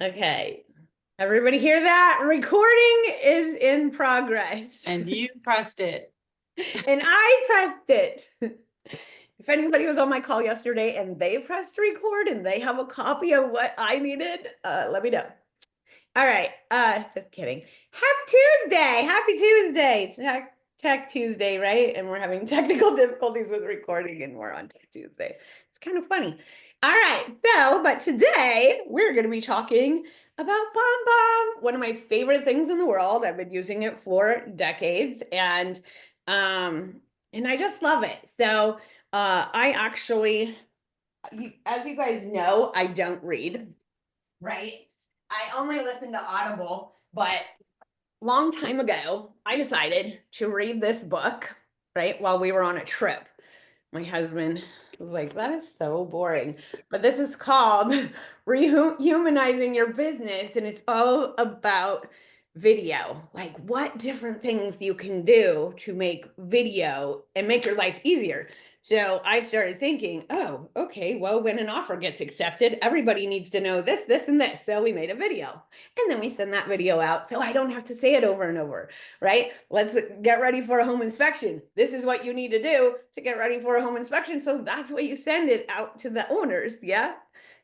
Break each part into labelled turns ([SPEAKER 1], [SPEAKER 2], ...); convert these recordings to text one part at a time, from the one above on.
[SPEAKER 1] Okay. Everybody hear that? Recording is in progress.
[SPEAKER 2] And you pressed it.
[SPEAKER 1] And I pressed it. If anybody was on my call yesterday and they pressed record and they have a copy of what I needed, let me know. All right. Just kidding. Happy Tuesday. Happy Tuesday. Tech Tuesday, right? And we're having technical difficulties with recording and we're on Tech Tuesday. It's kind of funny. All right. But today we're going to be talking about BombBomb, one of my favorite things in the world. I've been using it for decades and I just love it. I actually, as you guys know, I don't read, right? I only listen to Audible, but long time ago, I decided to read this book, right, while we were on a trip. My husband was like, that is so boring. But this is called Rehumanizing Your Business, and it's all about video, like what different things you can do to make video and make your life easier. So I started thinking, oh, okay, well, when an offer gets accepted, everybody needs to know this, this, and this. So we made a video. And then we send that video out so I don't have to say it over and over, right? Let's get ready for a home inspection. This is what you need to do to get ready for a home inspection. So that's what you send it out to the owners. Yeah.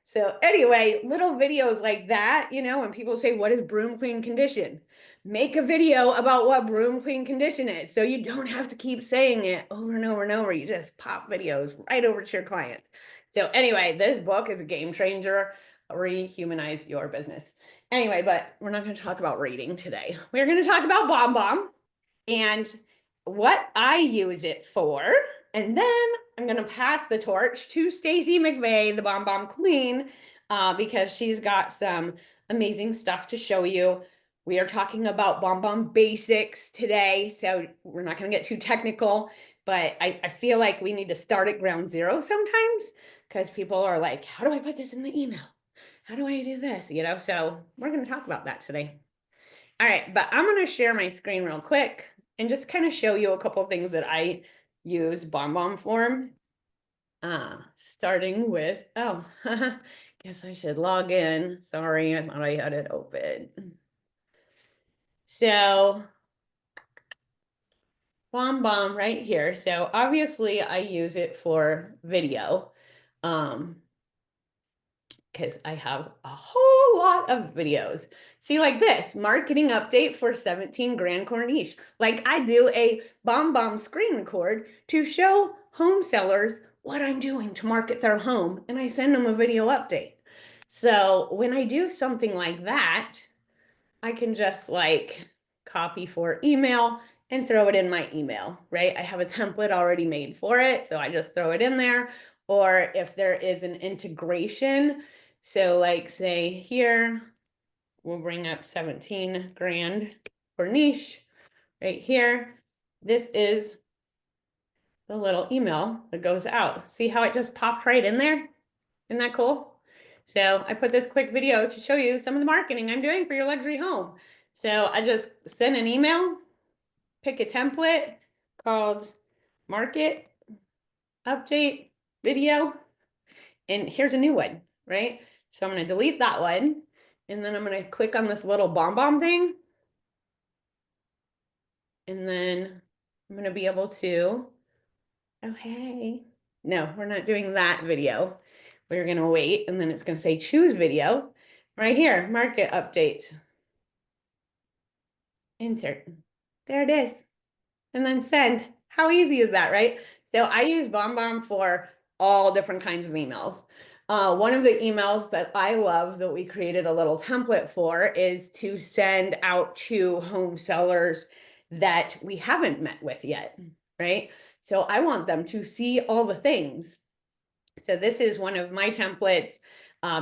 [SPEAKER 1] So anyway, little videos like that, when people say, what is broom clean condition? Make a video about what broom clean condition is. So you don't have to keep saying it over and over and over. You just pop videos right over to your clients. So anyway, this book is a game changer. Rehumanize your business. Anyway, but we're not going to talk about reading today. We're going to talk about BombBomb and what I use it for. And then I'm going to pass the torch to Stacey McVeigh, the BombBomb Queen, because she's got some amazing stuff to show you. We are talking about BombBomb basics today, so we're not going to get too technical, but I feel like we need to start at ground zero sometimes because people are like, how do I put this in the email? How do I do this? So we're going to talk about that today. All right, but I'm going to share my screen real quick and just kind of show you a couple of things that I use BombBomb for. Starting with, oh, guess I should log in. Sorry, I thought I had it open. So BombBomb right here. So obviously I use it for video. Because I have a whole lot of videos. See, like this marketing update for 17 Grand Corniche. Like I do a BombBomb screen record to show home sellers what I'm doing to market their home, and I send them a video update. So when I do something like that, I can just like copy for email and throw it in my email, right? I have a template already made for it, so I just throw it in there. Or if there is an integration, so like say here, we'll bring up 17 grand for niche right here. This is the little email that goes out. See how it just popped right in there? Isn't that cool? So I put this quick video to show you some of the marketing I'm doing for your luxury home. So I just send an email, pick a template called market update video, and here's a new one, right? So I'm going to delete that one, and then I'm going to click on this little BombBomb thing, and then I'm going to be able to, oh, hey. No, we're not doing that video. We're going to wait, and then it's going to say choose video right here, market update. Insert. There it is. And then send. How easy is that, right? So I use BombBomb for all different kinds of emails. One of the emails that I love that we created a little template for is to send out to home sellers that we haven't met with yet, right? So I want them to see all the things. So this is one of my templates,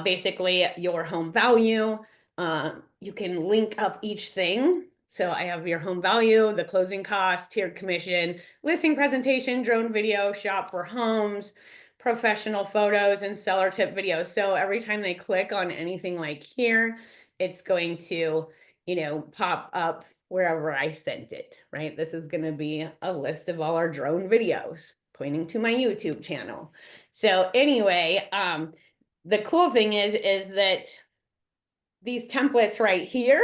[SPEAKER 1] basically your home value. You can link up each thing. So I have your home value, the closing cost, tiered commission, listing presentation, drone video, shop for homes, professional photos, and seller tip videos. So every time they click on anything like here, it's going to, pop up wherever I sent it, right? This is going to be a list of all our drone videos pointing to my YouTube channel. So anyway, the cool thing is that these templates right here.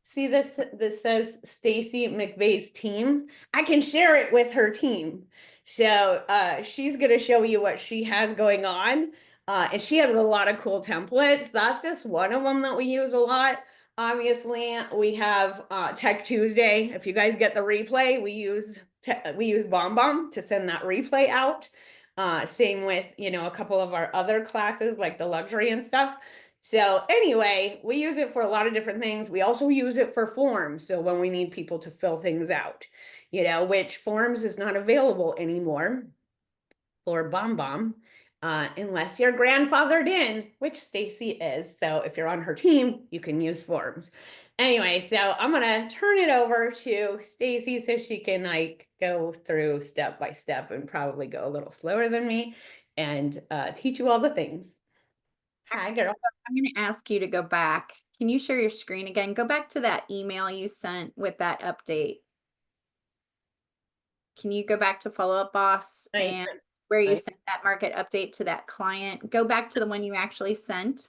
[SPEAKER 1] See this? This says Stacy McVeigh's team. I can share it with her team. So she's going to show you what she has going on. And she has a lot of cool templates. That's just one of them that we use a lot. Obviously, we have Tech Tuesday. If you guys get the replay, we use BombBomb to send that replay out. Same with, a couple of our other classes like the luxury and stuff. So anyway, we use it for a lot of different things. We also use it for forms. So when we need people to fill things out, which forms is not available anymore for BombBomb, unless you're grandfathered in, which Stacy is. So if you're on her team, you can use forms. Anyway, so I'm gonna turn it over to Stacy so she can go through step by step and probably go a little slower than me and teach you all the things. Hi, girl.
[SPEAKER 2] I'm going to ask you to go back. Can you share your screen again? Go back to that email you sent with that update. Can you go back to Follow Up Boss and where you sent that market update to that client? Go back to the one you actually sent.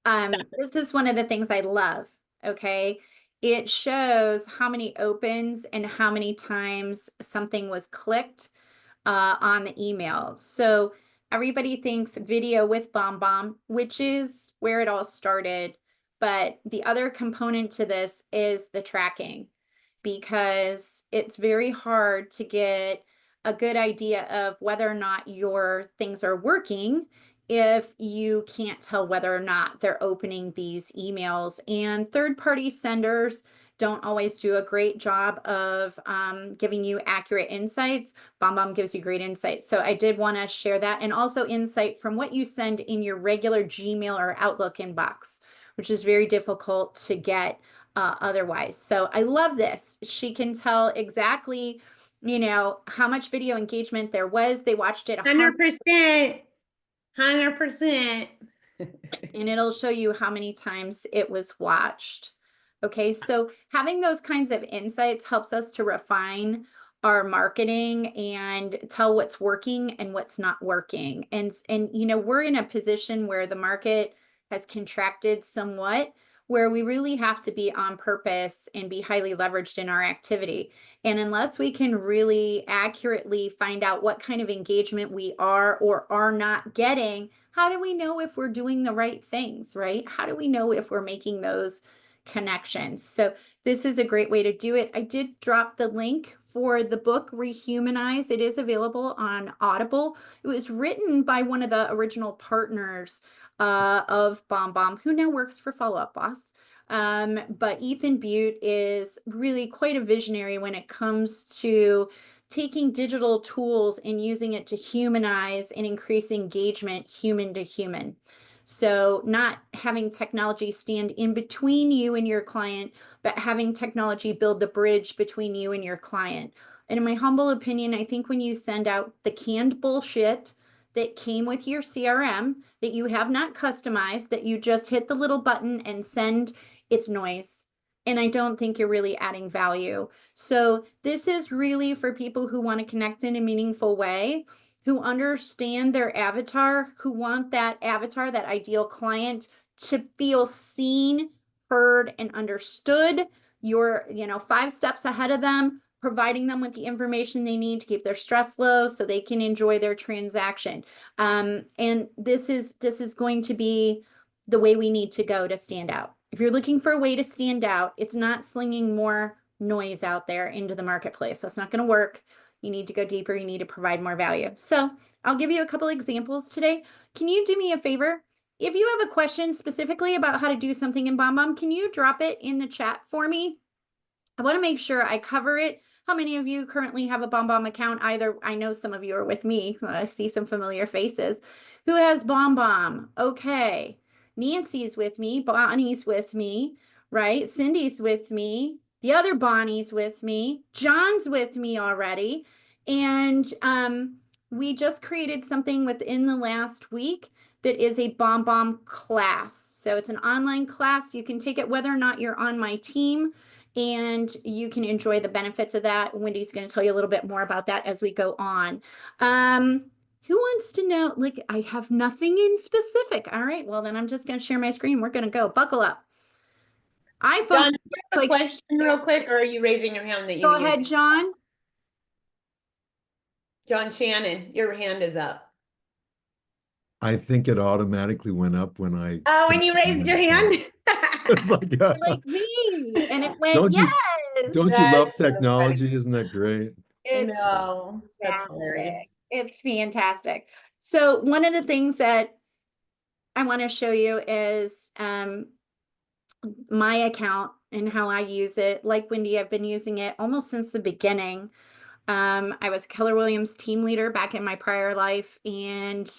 [SPEAKER 2] This is one of the things I love. Okay. It shows how many opens and how many times something was clicked on the email. So everybody thinks video with BombBomb, which is where it all started. But the other component to this is the tracking, because it's very hard to get a good idea of whether or not your things are working if you can't tell whether or not they're opening these emails. And third-party senders don't always do a great job of giving you accurate insights. BombBomb gives you great insights. So I did want to share that, and also insight from what you send in your regular Gmail or Outlook inbox, which is very difficult to get otherwise. So I love this. She can tell exactly, how much video engagement there was. They watched it
[SPEAKER 1] 100%. 100%.
[SPEAKER 2] and it'll show you how many times it was watched. Okay, so having those kinds of insights helps us to refine our marketing and tell what's working and what's not working. And we're in a position where the market has contracted somewhat, where we really have to be on purpose and be highly leveraged in our activity. And unless we can really accurately find out what kind of engagement we are or are not getting, how do we know if we're doing the right things, right? How do we know if we're making those connections? So this is a great way to do it. I did drop the link for the book Rehumanize. It is available on Audible. It was written by one of the original partners of BombBomb, who now works for Follow Up Boss. But Ethan Butte is really quite a visionary when it comes to taking digital tools and using it to humanize and increase engagement human to human. So not having technology stand in between you and your client, but having technology build the bridge between you and your client. And in my humble opinion, I think when you send out the canned bullshit that came with your CRM that you have not customized, that you just hit the little button and send, it's noise. And I don't think you're really adding value. So this is really for people who want to connect in a meaningful way, who understand their avatar, who want that avatar, that ideal client, to feel seen, heard, and understood. You're, 5 steps ahead of them, providing them with the information they need to keep their stress low so they can enjoy their transaction. And this is going to be the way we need to go to stand out. If you're looking for a way to stand out, it's not slinging more noise out there into the marketplace. That's not going to work. You need to go deeper. You need to provide more value. So I'll give you a couple examples today. Can you do me a favor? If you have a question specifically about how to do something in BombBomb, can you drop it in the chat for me? I want to make sure I cover it. How many of you currently have a BombBomb account? Either, I know some of you are with me. I see some familiar faces. Who has BombBomb? Okay. Nancy's with me. Bonnie's with me, right? Cindy's with me. The other Bonnie's with me. John's with me already. And we just created something within the last week that is a BombBomb class. So it's an online class. You can take it whether or not you're on my team, and you can enjoy the benefits of that. Wendy's going to tell you a little bit more about that as we go on. Who wants to know? Like, I have nothing in specific. All right, well, then I'm just going to share my screen. We're going to go. Buckle up. iPhone,
[SPEAKER 1] John, do you have a
[SPEAKER 2] like,
[SPEAKER 1] question real quick, or are you raising your hand that you
[SPEAKER 2] go
[SPEAKER 1] use?
[SPEAKER 2] ahead, John.
[SPEAKER 1] John Shannon, your hand is up.
[SPEAKER 3] I think it automatically went up when I
[SPEAKER 1] Oh,
[SPEAKER 3] said
[SPEAKER 1] and you raised your
[SPEAKER 3] that.
[SPEAKER 1] hand?
[SPEAKER 3] It's like,
[SPEAKER 2] You're like me. And it went,
[SPEAKER 3] don't you
[SPEAKER 2] yes.
[SPEAKER 3] don't you love
[SPEAKER 1] That's so funny.
[SPEAKER 3] technology? Isn't that great?
[SPEAKER 1] I
[SPEAKER 2] It's
[SPEAKER 1] know. That's
[SPEAKER 2] fantastic.
[SPEAKER 1] hilarious.
[SPEAKER 2] It's fantastic. So one of the things that I want to show you is my account and how I use it. Like Wendy, I've been using it almost since the beginning. I was Keller Williams team leader back in my prior life, and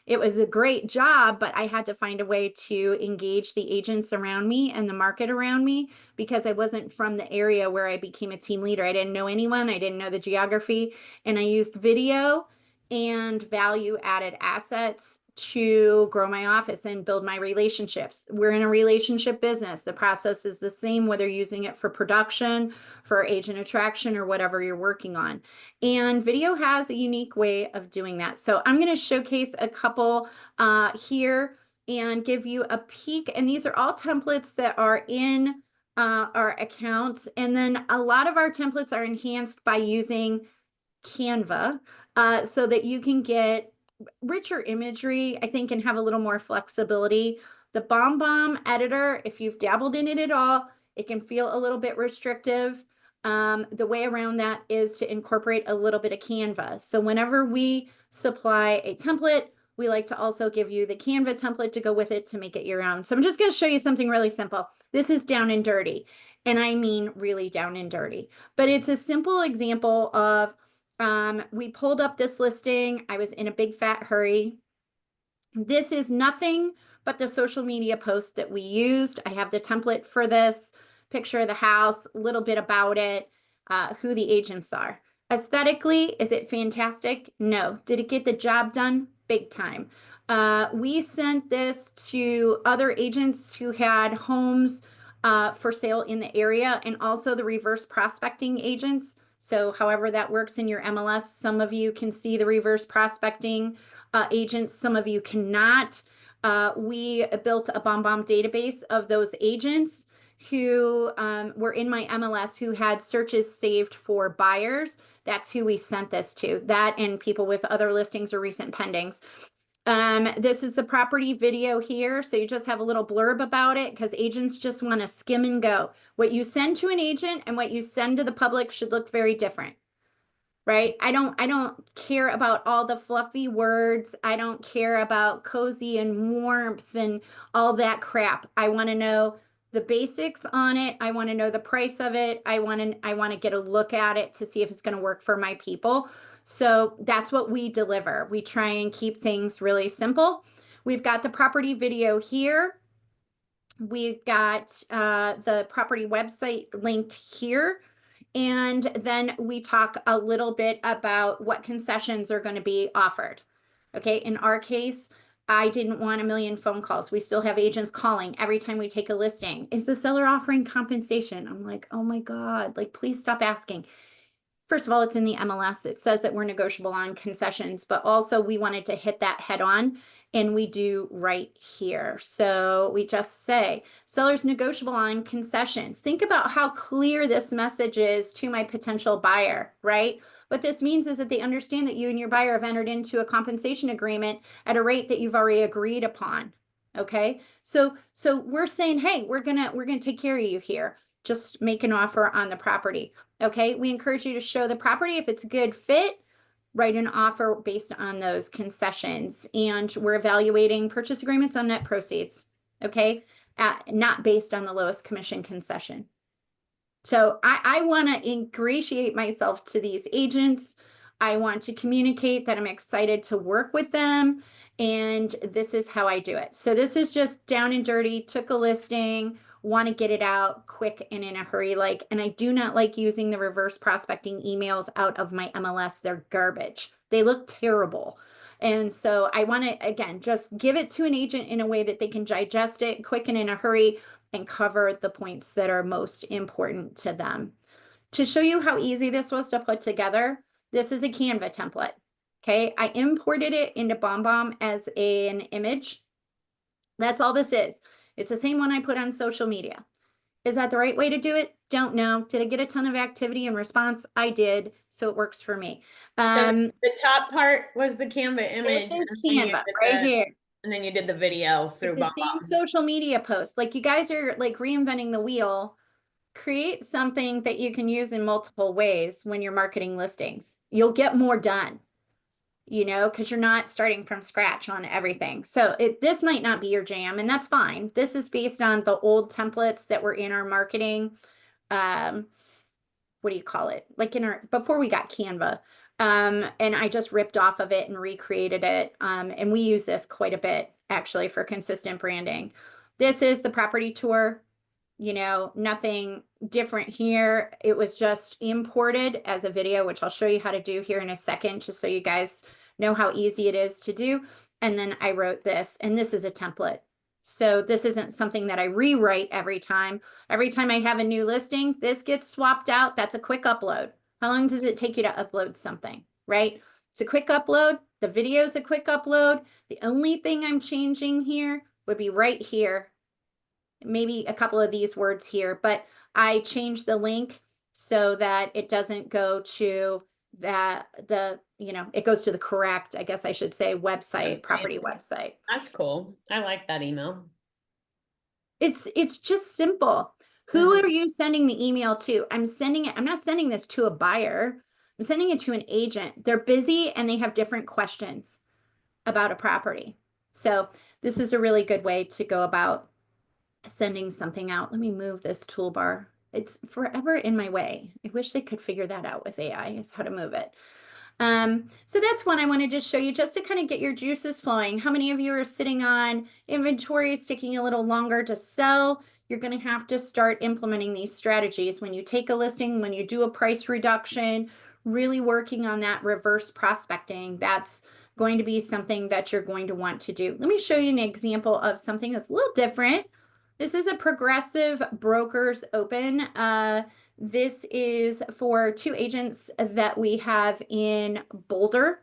[SPEAKER 2] it was a great job, but I had to find a way to engage the agents around me and the market around me because I wasn't from the area where I became a team leader. I didn't know anyone, I didn't know the geography, and I used video and value added assets to grow my office and build my relationships. We're in a relationship business. The process is the same, whether you're using it for production, for agent attraction, or whatever you're working on. And video has a unique way of doing that. So I'm going to showcase a couple here and give you a peek. And these are all templates that are in our account. And then a lot of our templates are enhanced by using Canva so that you can get richer imagery, I think, and have a little more flexibility. The BombBomb editor, if you've dabbled in it at all, it can feel a little bit restrictive. The way around that is to incorporate a little bit of Canva. So whenever we supply a template, we like to also give you the Canva template to go with it to make it your own. So I'm just going to show you something really simple. This is down and dirty, and I mean really down and dirty. But it's a simple example of we pulled up this listing. I was in a big fat hurry. This is nothing but the social media post that we used. I have the template for this, picture of the house, a little bit about it, who the agents are. Aesthetically, is it fantastic? No. Did it get the job done? Big time. We sent this to other agents who had homes for sale in the area, and also the reverse prospecting agents. So however that works in your MLS, some of you can see the reverse prospecting agents, some of you cannot. We built a BombBomb database of those agents who were in my MLS who had searches saved for buyers. That's who we sent this to, that and people with other listings or recent pendings. This is the property video here. So you just have a little blurb about it because agents just want to skim and go. What you send to an agent and what you send to the public should look very different. Right? I don't care about all the fluffy words. I don't care about cozy and warmth and all that crap. I want to know the basics on it. I want to know the price of it. I want to get a look at it to see if it's going to work for my people. So that's what we deliver. We try and keep things really simple. We've got the property video here. We've got the property website linked here. And then we talk a little bit about what concessions are going to be offered. Okay, in our case, I didn't want a million phone calls. We still have agents calling every time we take a listing. Is the seller offering compensation? I'm like, oh my God, like, please stop asking. First of all, it's in the MLS. It says that we're negotiable on concessions, but also we wanted to hit that head on, and we do right here. So we just say sellers negotiable on concessions. Think about how clear this message is to my potential buyer, right? What this means is that they understand that you and your buyer have entered into a compensation agreement at a rate that you've already agreed upon. Okay, so we're saying, hey, we're gonna take care of you here. Just make an offer on the property. Okay, we encourage you to show the property. If it's a good fit, write an offer based on those concessions. And we're evaluating purchase agreements on net proceeds. Okay, not based on the lowest commission concession. So I want to ingratiate myself to these agents. I want to communicate that I'm excited to work with them. And this is how I do it. So this is just down and dirty, took a listing, want to get it out quick and in a hurry. And I do not like using the reverse prospecting emails out of my MLS. They're garbage. They look terrible. And so I want to, again, just give it to an agent in a way that they can digest it quick and in a hurry and cover the points that are most important to them. To show you how easy this was to put together, this is a Canva template. Okay, I imported it into BombBomb as an image. That's all this is. It's the same one I put on social media. Is that the right way to do it? Don't know. Did I get a ton of activity and response? I did, so it works for me.
[SPEAKER 1] So the top part was the Canva image.
[SPEAKER 2] This is
[SPEAKER 1] and then you
[SPEAKER 2] Canva
[SPEAKER 1] did
[SPEAKER 2] right here.
[SPEAKER 1] And then you did the video through
[SPEAKER 2] It's the same social media post. Like, you guys are like reinventing the wheel. Create something that you can use in multiple ways when you're marketing listings. You'll get more done, you know, because you're not starting from scratch on everything. So this might not be your jam, and that's fine. This is based on the old templates that were in our marketing. What do you call it? Like before we got Canva. And I just ripped off of it and recreated it. And we use this quite a bit actually for consistent branding. This is the property tour, you know, nothing different here. It was just imported as a video, which I'll show you how to do here in a second, just so you guys know how easy it is to do. And then I wrote this, and this is a template. So this isn't something that I rewrite every time. Every time I have a new listing, this gets swapped out. That's a quick upload. How long does it take you to upload something, right? It's a quick upload. The video is a quick upload. The only thing I'm changing here would be right here. Maybe a couple of these words here, but I changed the link so that it doesn't go to it goes to the correct, I guess I should say, website, property website.
[SPEAKER 1] That's cool. I like that email.
[SPEAKER 2] It's just simple. Who are you sending the email to? I'm not sending this to a buyer. I'm sending it to an agent. They're busy and they have different questions about a property. So this is a really good way to go about sending something out. Let me move this toolbar. It's forever in my way. I wish they could figure that out with AI, is how to move it. So that's one I wanted to show you just to kind of get your juices flowing. How many of you are sitting on inventory, it's taking a little longer to sell? You're going to have to start implementing these strategies. When you take a listing, when you do a price reduction, really working on that reverse prospecting, that's going to be something that you're going to want to do. Let me show you an example of something that's a little different. This is a Progressive Brokers Open. This is for 2 agents that we have in Boulder.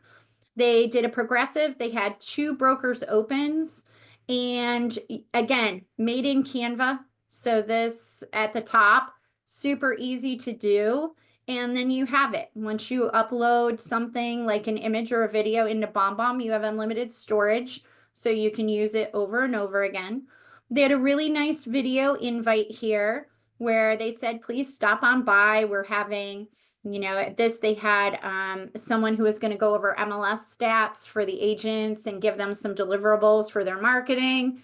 [SPEAKER 2] They did a Progressive. They had 2 brokers opens, and again, made in Canva. So this at the top, super easy to do. And then you have it. Once you upload something like an image or a video into BombBomb, you have unlimited storage, so you can use it over and over again. They had a really nice video invite here where they said, please stop on by. We're having, you know, at this, they had someone who was going to go over MLS stats for the agents and give them some deliverables for their marketing.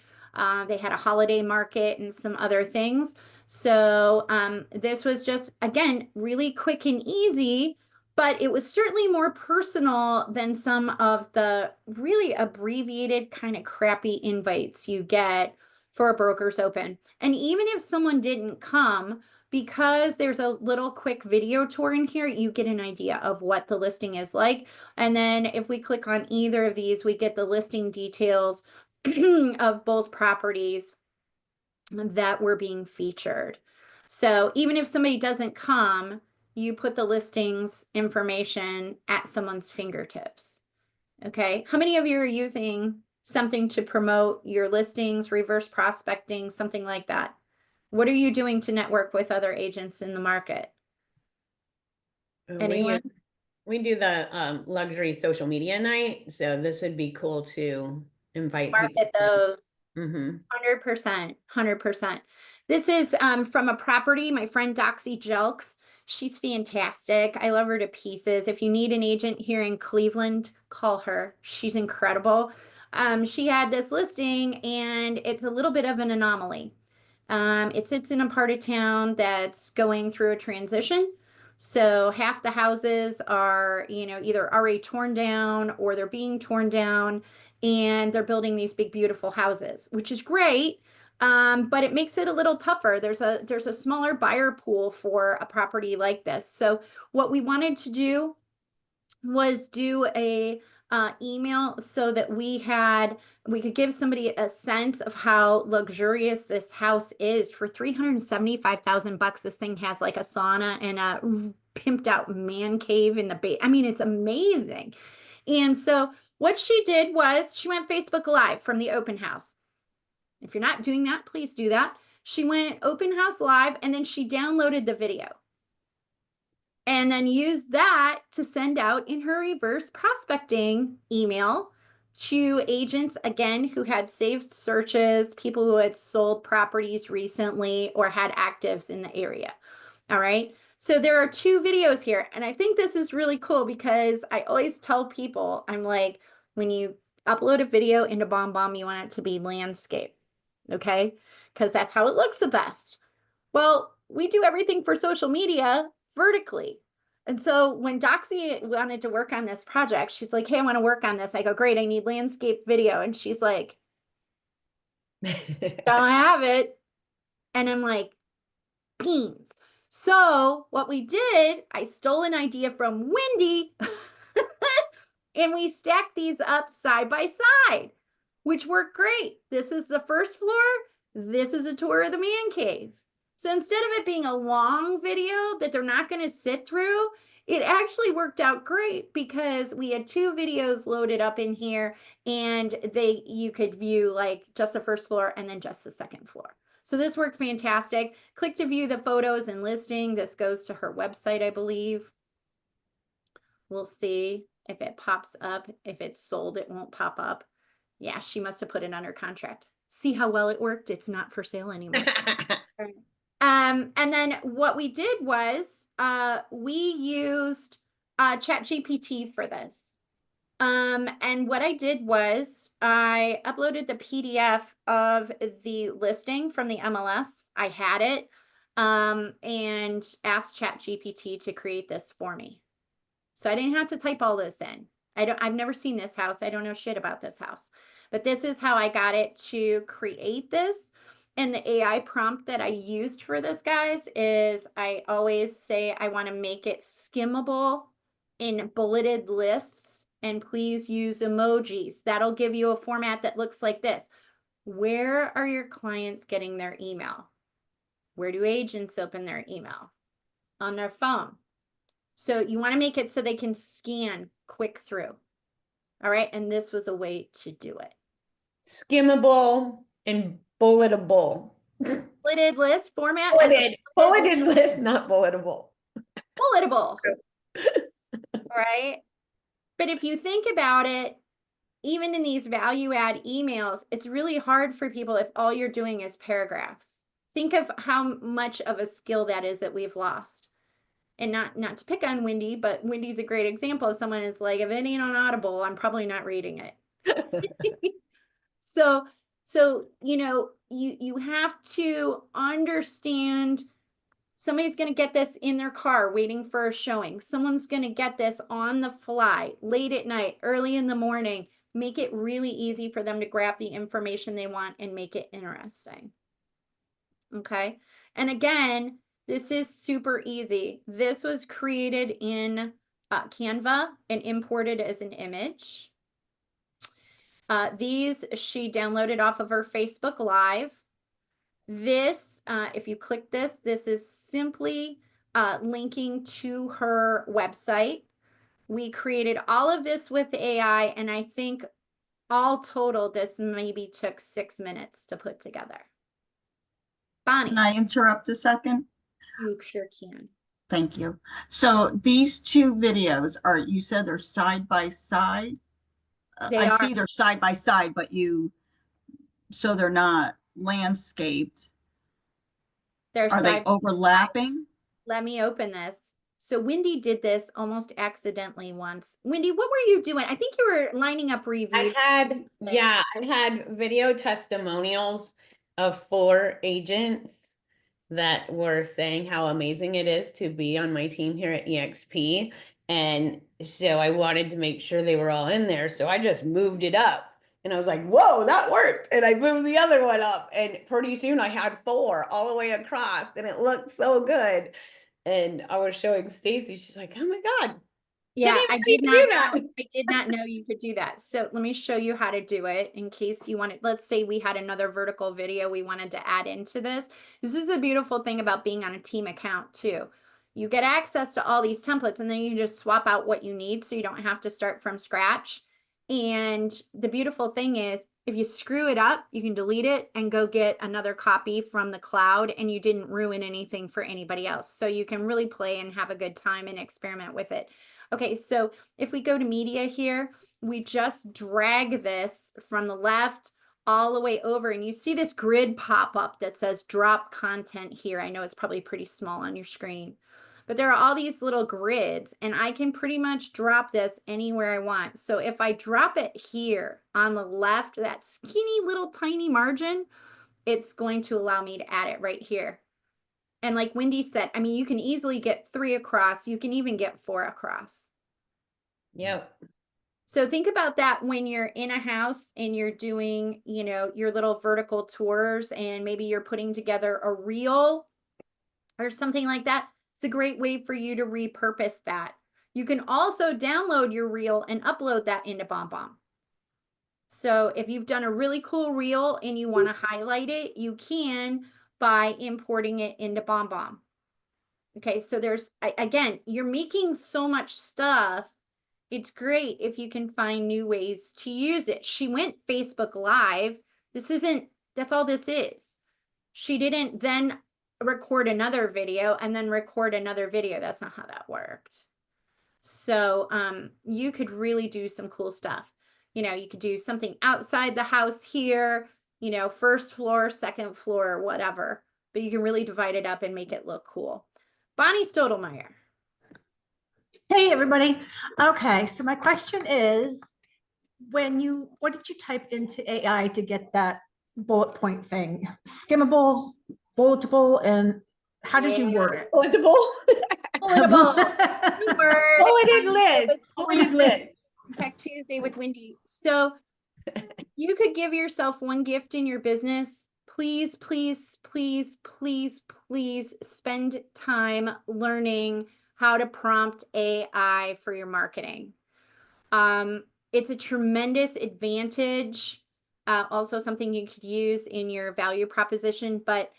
[SPEAKER 2] They had a holiday market and some other things. So this was just, again, really quick and easy, but it was certainly more personal than some of the really abbreviated kind of crappy invites you get for a broker's open. And even if someone didn't come, because there's a little quick video tour in here, you get an idea of what the listing is like. And then if we click on either of these, we get the listing details of both properties that were being featured. So even if somebody doesn't come, you put the listings information at someone's fingertips. Okay, how many of you are using something to promote your listings, reverse prospecting, something like that? What are you doing to network with other agents in the market? Anyone?
[SPEAKER 1] We do the luxury social media night, so this would be cool to invite
[SPEAKER 2] Market
[SPEAKER 1] people.
[SPEAKER 2] those.
[SPEAKER 1] 100%.
[SPEAKER 2] 100%. This is from a property, my friend Doxy Jelks. She's fantastic. I love her to pieces. If you need an agent here in Cleveland, call her. She's incredible. She had this listing and it's a little bit of an anomaly. It sits in a part of town that's going through a transition. So half the houses are, you know, either already torn down or they're being torn down, and they're building these big, beautiful houses, which is great. But it makes it a little tougher. There's a smaller buyer pool for a property like this. So what we wanted to do was do a email so that we could give somebody a sense of how luxurious this house is. For $375,000. This thing has like a sauna and a pimped out man cave in the bay. I mean, it's amazing. And so what she did was she went Facebook Live from the open house. If you're not doing that, please do that. She went open house live and then she downloaded the video and then used that to send out in her reverse prospecting email to agents, again, who had saved searches, people who had sold properties recently or had actives in the area. All right. So there are 2 videos here. And I think this is really cool because I always tell people, I'm like, when you upload a video into BombBomb, you want it to be landscape. Okay. Because that's how it looks the best. Well, we do everything for social media vertically. And so when Doxy wanted to work on this project, she's like, hey, I want to work on this. I go, great, I need landscape video. And she's like, don't have it. And I'm like, beans. So what we did, I stole an idea from Wendy and we stacked these up side by side, which worked great. This is the first floor. This is a tour of the man cave. So instead of it being a long video that they're not going to sit through, it actually worked out great because we had 2 videos loaded up in here and you could view like just the first floor and then just the second floor. So this worked fantastic. Click to view the photos and listing. This goes to her website, I believe. We'll see if it pops up. If it's sold, it won't pop up. Yeah, she must have put it under contract. See how well it worked? It's not for sale anymore. And then what we did was we used ChatGPT for this. And what I did was I uploaded the PDF of the listing from the MLS. I had it and asked ChatGPT to create this for me. So I didn't have to type all this in. I've never seen this house. I don't know shit about this house, but this is how I got it to create this. And the AI prompt that I used for this, guys, is I always say I want to make it skimmable in bulleted lists, and please use emojis. That'll give you a format that looks like this. Where are your clients getting their email? Where do agents open their email? On their phone. So you want to make it so they can scan quick through. All right. And this was a way to do it.
[SPEAKER 1] Skimmable and bulletable.
[SPEAKER 2] Bulleted list format.
[SPEAKER 1] Bulleted list, not bulletable.
[SPEAKER 2] Bulletable. Right. But if you think about it, even in these value add emails, it's really hard for people if all you're doing is paragraphs. Think of how much of a skill that is that we've lost. And not to pick on Wendy, but Wendy's a great example of someone is like, if it ain't on Audible, I'm probably not reading it. So, you know, you have to understand somebody's going to get this in their car waiting for a showing. Someone's going to get this on the fly, late at night, early in the morning. Make it really easy for them to grab the information they want and make it interesting. Okay. And again, this is super easy. This was created in Canva and imported as an image. These she downloaded off of her Facebook Live. This, if you click this, this is simply linking to her website. We created all of this with AI, and I think all total, this maybe took 6 minutes to put together. Bonnie.
[SPEAKER 4] Can I interrupt a second?
[SPEAKER 2] You sure can.
[SPEAKER 4] Thank you. So these 2 videos are, you said they're side by side? I see they're side by side, but so they're not landscaped. Are they overlapping?
[SPEAKER 2] Let me open this. So Wendy did this almost accidentally once. Wendy, what were you doing? I think you were lining up reviews.
[SPEAKER 1] I had video testimonials of 4 agents that were saying how amazing it is to be on my team here at EXP. And so I wanted to make sure they were all in there. So I just moved it up and I was like, whoa, that worked. And I moved the other one up and pretty soon I had 4 all the way across and it looked so good. And I was showing Stacy, she's like, oh my God.
[SPEAKER 2] Yeah, I did not know you could do that. So let me show you how to do it in case you wanted. Let's say we had another vertical video we wanted to add into this. This is the beautiful thing about being on a team account too. You get access to all these templates, and then you just swap out what you need so you don't have to start from scratch. And the beautiful thing is, if you screw it up, you can delete it and go get another copy from the cloud, and you didn't ruin anything for anybody else. So you can really play and have a good time and experiment with it. Okay, so if we go to media here, we just drag this from the left all the way over, and you see this grid pop up that says drop content here. I know it's probably pretty small on your screen, but there are all these little grids, and I can pretty much drop this anywhere I want. So if I drop it here on the left, that skinny little tiny margin, it's going to allow me to add it right here. And like Wendy said, I mean, you can easily get 3 across. You can even get 4 across.
[SPEAKER 1] Yep.
[SPEAKER 2] So think about that when you're in a house and you're doing, you know, your little vertical tours, and maybe you're putting together a reel or something like that. It's a great way for you to repurpose that. You can also download your reel and upload that into BombBomb. So if you've done a really cool reel and you want to highlight it, you can by importing it into BombBomb. Okay, so there's, again, you're making so much stuff. It's great if you can find new ways to use it. She went Facebook Live. That's all this is. She didn't then record another video and then record another video. That's not how that worked. So you could really do some cool stuff. You know, you could do something outside the house here, you know, first floor, second floor, whatever, but you can really divide it up and make it look cool. Bonnie Stottlemyre.
[SPEAKER 5] Hey, everybody. Okay, so my question is, what did you type into AI to get that bullet point thing? Skimmable, bulletable, and how did you word it?
[SPEAKER 1] Bulletable.
[SPEAKER 2] Bulletable. New word.
[SPEAKER 1] Bulleted
[SPEAKER 2] It
[SPEAKER 1] list.
[SPEAKER 2] was
[SPEAKER 1] Bulleted list.
[SPEAKER 2] Tech Tuesday with Wendy. So you could give yourself one gift in your business. Please, please, please, please, please spend time learning how to prompt AI for your marketing. It's a tremendous advantage. Also something you could use in your value proposition, but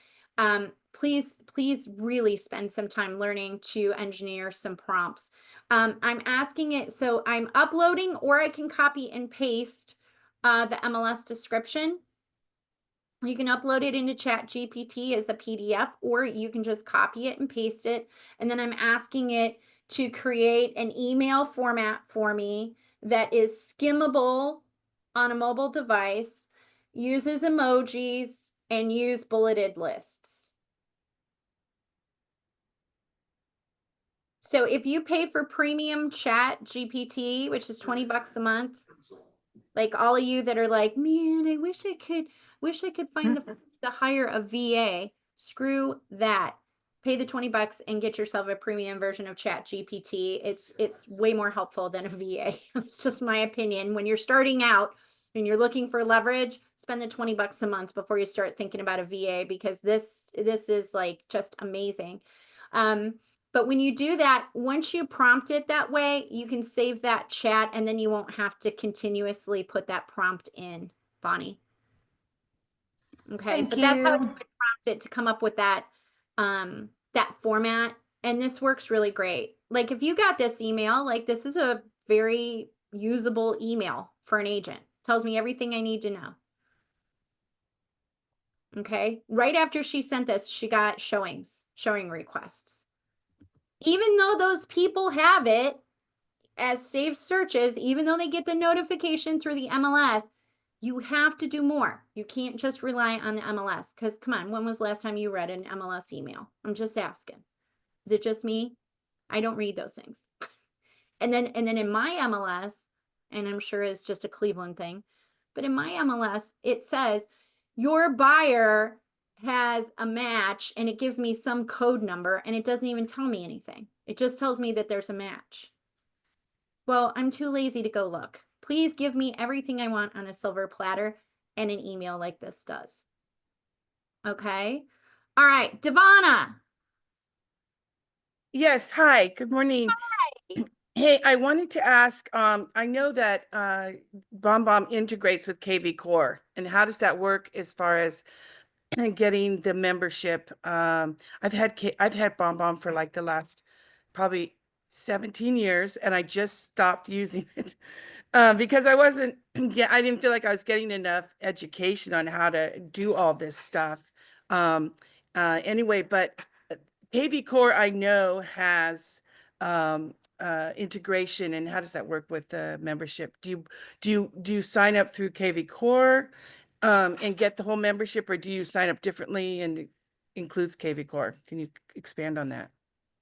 [SPEAKER 2] please, please really spend some time learning to engineer some prompts. I'm asking it, so I'm uploading, or I can copy and paste the MLS description. You can upload it into ChatGPT as a PDF, or you can just copy it and paste it. And then I'm asking it to create an email format for me that is skimmable on a mobile device, uses emojis, and use bulleted lists. So if you pay for premium Chat GPT, which is $20 a month, like all of you that are like, man, I wish I could find the funds to hire a VA. Screw that. Pay the $20 and get yourself a premium version of Chat GPT. It's way more helpful than a VA. It's just my opinion. When you're starting out and you're looking for leverage, spend the $20 a month before you start thinking about a VA, because this is like just amazing. But when you do that, once you prompt it that way, you can save that chat, and then you won't have to continuously put that prompt in, Bonnie. Okay, but that's how you would prompt it to come up with that that format. And this works really great. Like if you got this email, like this is a very usable email for an agent. Tells me everything I need to know. Okay, right after she sent this, she got showing requests. Even though those people have it as saved searches, even though they get the notification through the MLS, you have to do more. You can't just rely on the MLS, because come on, when was the last time you read an MLS email? I'm just asking. Is it just me? I don't read those things. And then in my MLS, and I'm sure it's just a Cleveland thing, but in my MLS, it says your buyer has a match, and it gives me some code number, and it doesn't even tell me anything. It just tells me that there's a match. Well, I'm too lazy to go look. Please give me everything I want on a silver platter, and an email like this does. Okay. All right, Devana.
[SPEAKER 6] Yes, hi, good morning.
[SPEAKER 2] Hi.
[SPEAKER 6] Hey, I wanted to ask, I know that BombBomb integrates with KV Core, and how does that work as far as getting the membership. I've had BombBomb for like the last probably 17 years, and I just stopped using it because I wasn't. I didn't feel like I was getting enough education on how to do all this stuff. Anyway, but KV Core I know has integration, and how does that work with the membership? Do you sign up through KV Core and get the whole membership, or do you sign up differently and it includes KV Core? Can you expand on that?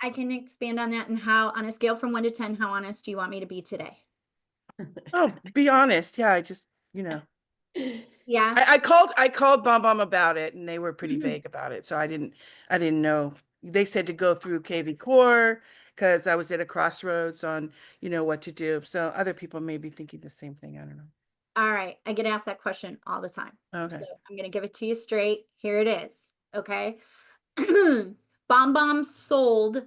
[SPEAKER 2] I can expand on that, and how, on a scale from 1 to 10, how honest do you want me to be today?
[SPEAKER 6] Oh, be honest. Yeah, I just,
[SPEAKER 2] Yeah.
[SPEAKER 6] I called BombBomb about it, and they were pretty vague about it. So I didn't know. They said to go through KV Core because I was at a crossroads on, what to do. So other people may be thinking the same thing. I don't know.
[SPEAKER 2] All right. I get asked that question all the time.
[SPEAKER 6] Okay.
[SPEAKER 2] So I'm going to give it to you straight. Here it is. Okay. BombBomb sold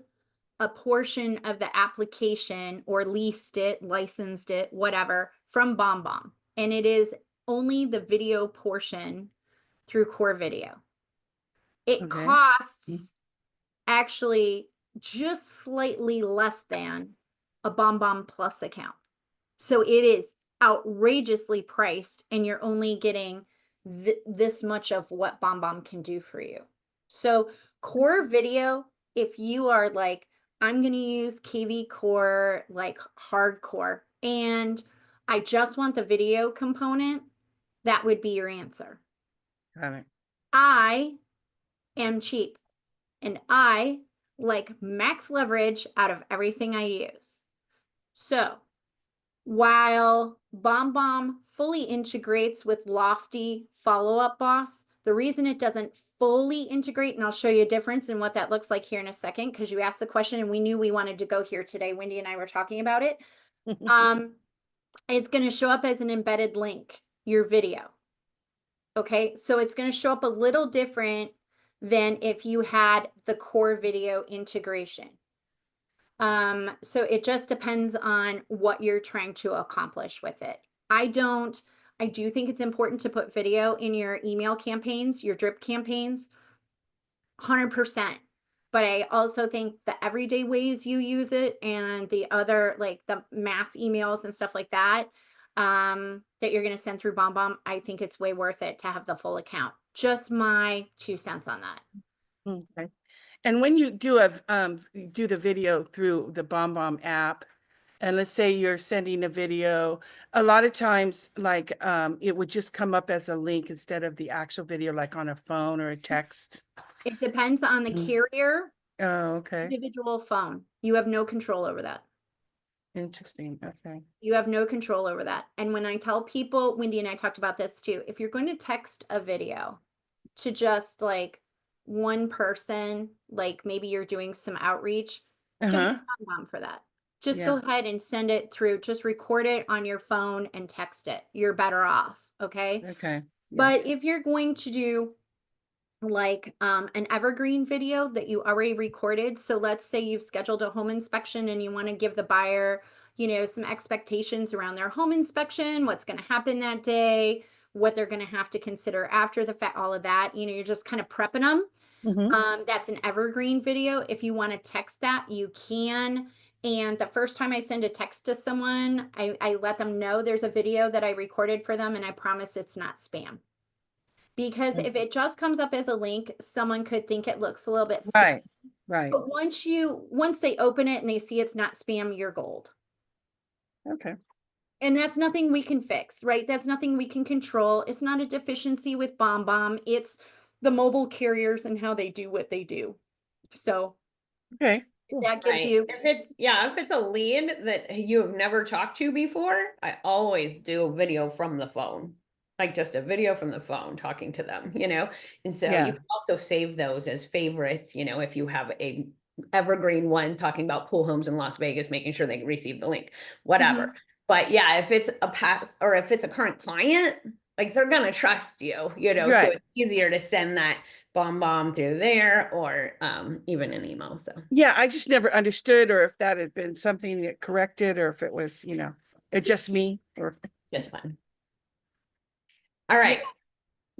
[SPEAKER 2] a portion of the application, or leased it, licensed it, whatever, from BombBomb. And it is only the video portion through Core Video. It
[SPEAKER 6] Okay.
[SPEAKER 2] costs actually just slightly less than a BombBomb Plus account. So it is outrageously priced, and you're only getting this much of what BombBomb can do for you. So Core Video, if you are like, I'm going to use KV Core like hardcore, and I just want the video component, that would be your answer.
[SPEAKER 6] Got it.
[SPEAKER 2] I am cheap, and I like max leverage out of everything I use. So while BombBomb fully integrates with Lofty Follow Up Boss, the reason it doesn't fully integrate, and I'll show you a difference in what that looks like here in a second, because you asked the question and we knew we wanted to go here today. Wendy and I were talking about it. It's going to show up as an embedded link, your video. Okay, so it's going to show up a little different than if you had the Core Video integration. So it just depends on what you're trying to accomplish with it. I do think it's important to put video in your email campaigns, your drip campaigns, 100%. But I also think the everyday ways you use it, and the other, like the mass emails and stuff like that, that you're going to send through BombBomb, I think it's way worth it to have the full account. Just my 2 cents on that.
[SPEAKER 6] Okay. And when you do do the video through the BombBomb app, and let's say you're sending a video, a lot of times, like, it would just come up as a link instead of the actual video, like on a phone or a text.
[SPEAKER 2] It depends on the carrier.
[SPEAKER 6] Oh, okay.
[SPEAKER 2] Individual phone. You have no control over that.
[SPEAKER 6] Interesting. Okay.
[SPEAKER 2] You have no control over that. And when I tell people, Wendy and I talked about this too, if you're going to text a video to just like one person, like maybe you're doing some outreach, don't use BombBomb for that. Just go ahead and send it through. Just record it on your phone and text it. You're better off. Okay.
[SPEAKER 6] Okay. Yeah.
[SPEAKER 2] But if you're going to do like an evergreen video that you already recorded, so let's say you've scheduled a home inspection and you want to give the buyer, some expectations around their home inspection, what's going to happen that day, what they're going to have to consider after the fact, all of that, you're just kind of prepping them. That's an evergreen video. If you want to text that, you can. And the first time I send a text to someone, I let them know there's a video that I recorded for them, and I promise it's not spam. Because if it just comes up as a link, someone could think it looks a little bit spam.
[SPEAKER 6] Right.
[SPEAKER 2] But once they open it and they see it's not spam, you're gold.
[SPEAKER 6] Okay.
[SPEAKER 2] And that's nothing we can fix, right? That's nothing we can control. It's not a deficiency with BombBomb. It's the mobile carriers and how they do what they do. So
[SPEAKER 6] Okay.
[SPEAKER 2] that gives you.
[SPEAKER 1] If it's a lead that you have never talked to before, I always do a video from the phone. Like just a video from the phone talking to them, and so you can also save those as favorites, if you have a evergreen one talking about pool homes in Las Vegas, making sure they receive the link, whatever. But yeah, if it's a past, or if it's a current client, like they're going to trust you, so it's easier to send that BombBomb through there, or even an email. So
[SPEAKER 6] yeah, I just never understood, or if that had been something that corrected, or if it was, it just me, or
[SPEAKER 1] just fun. All right.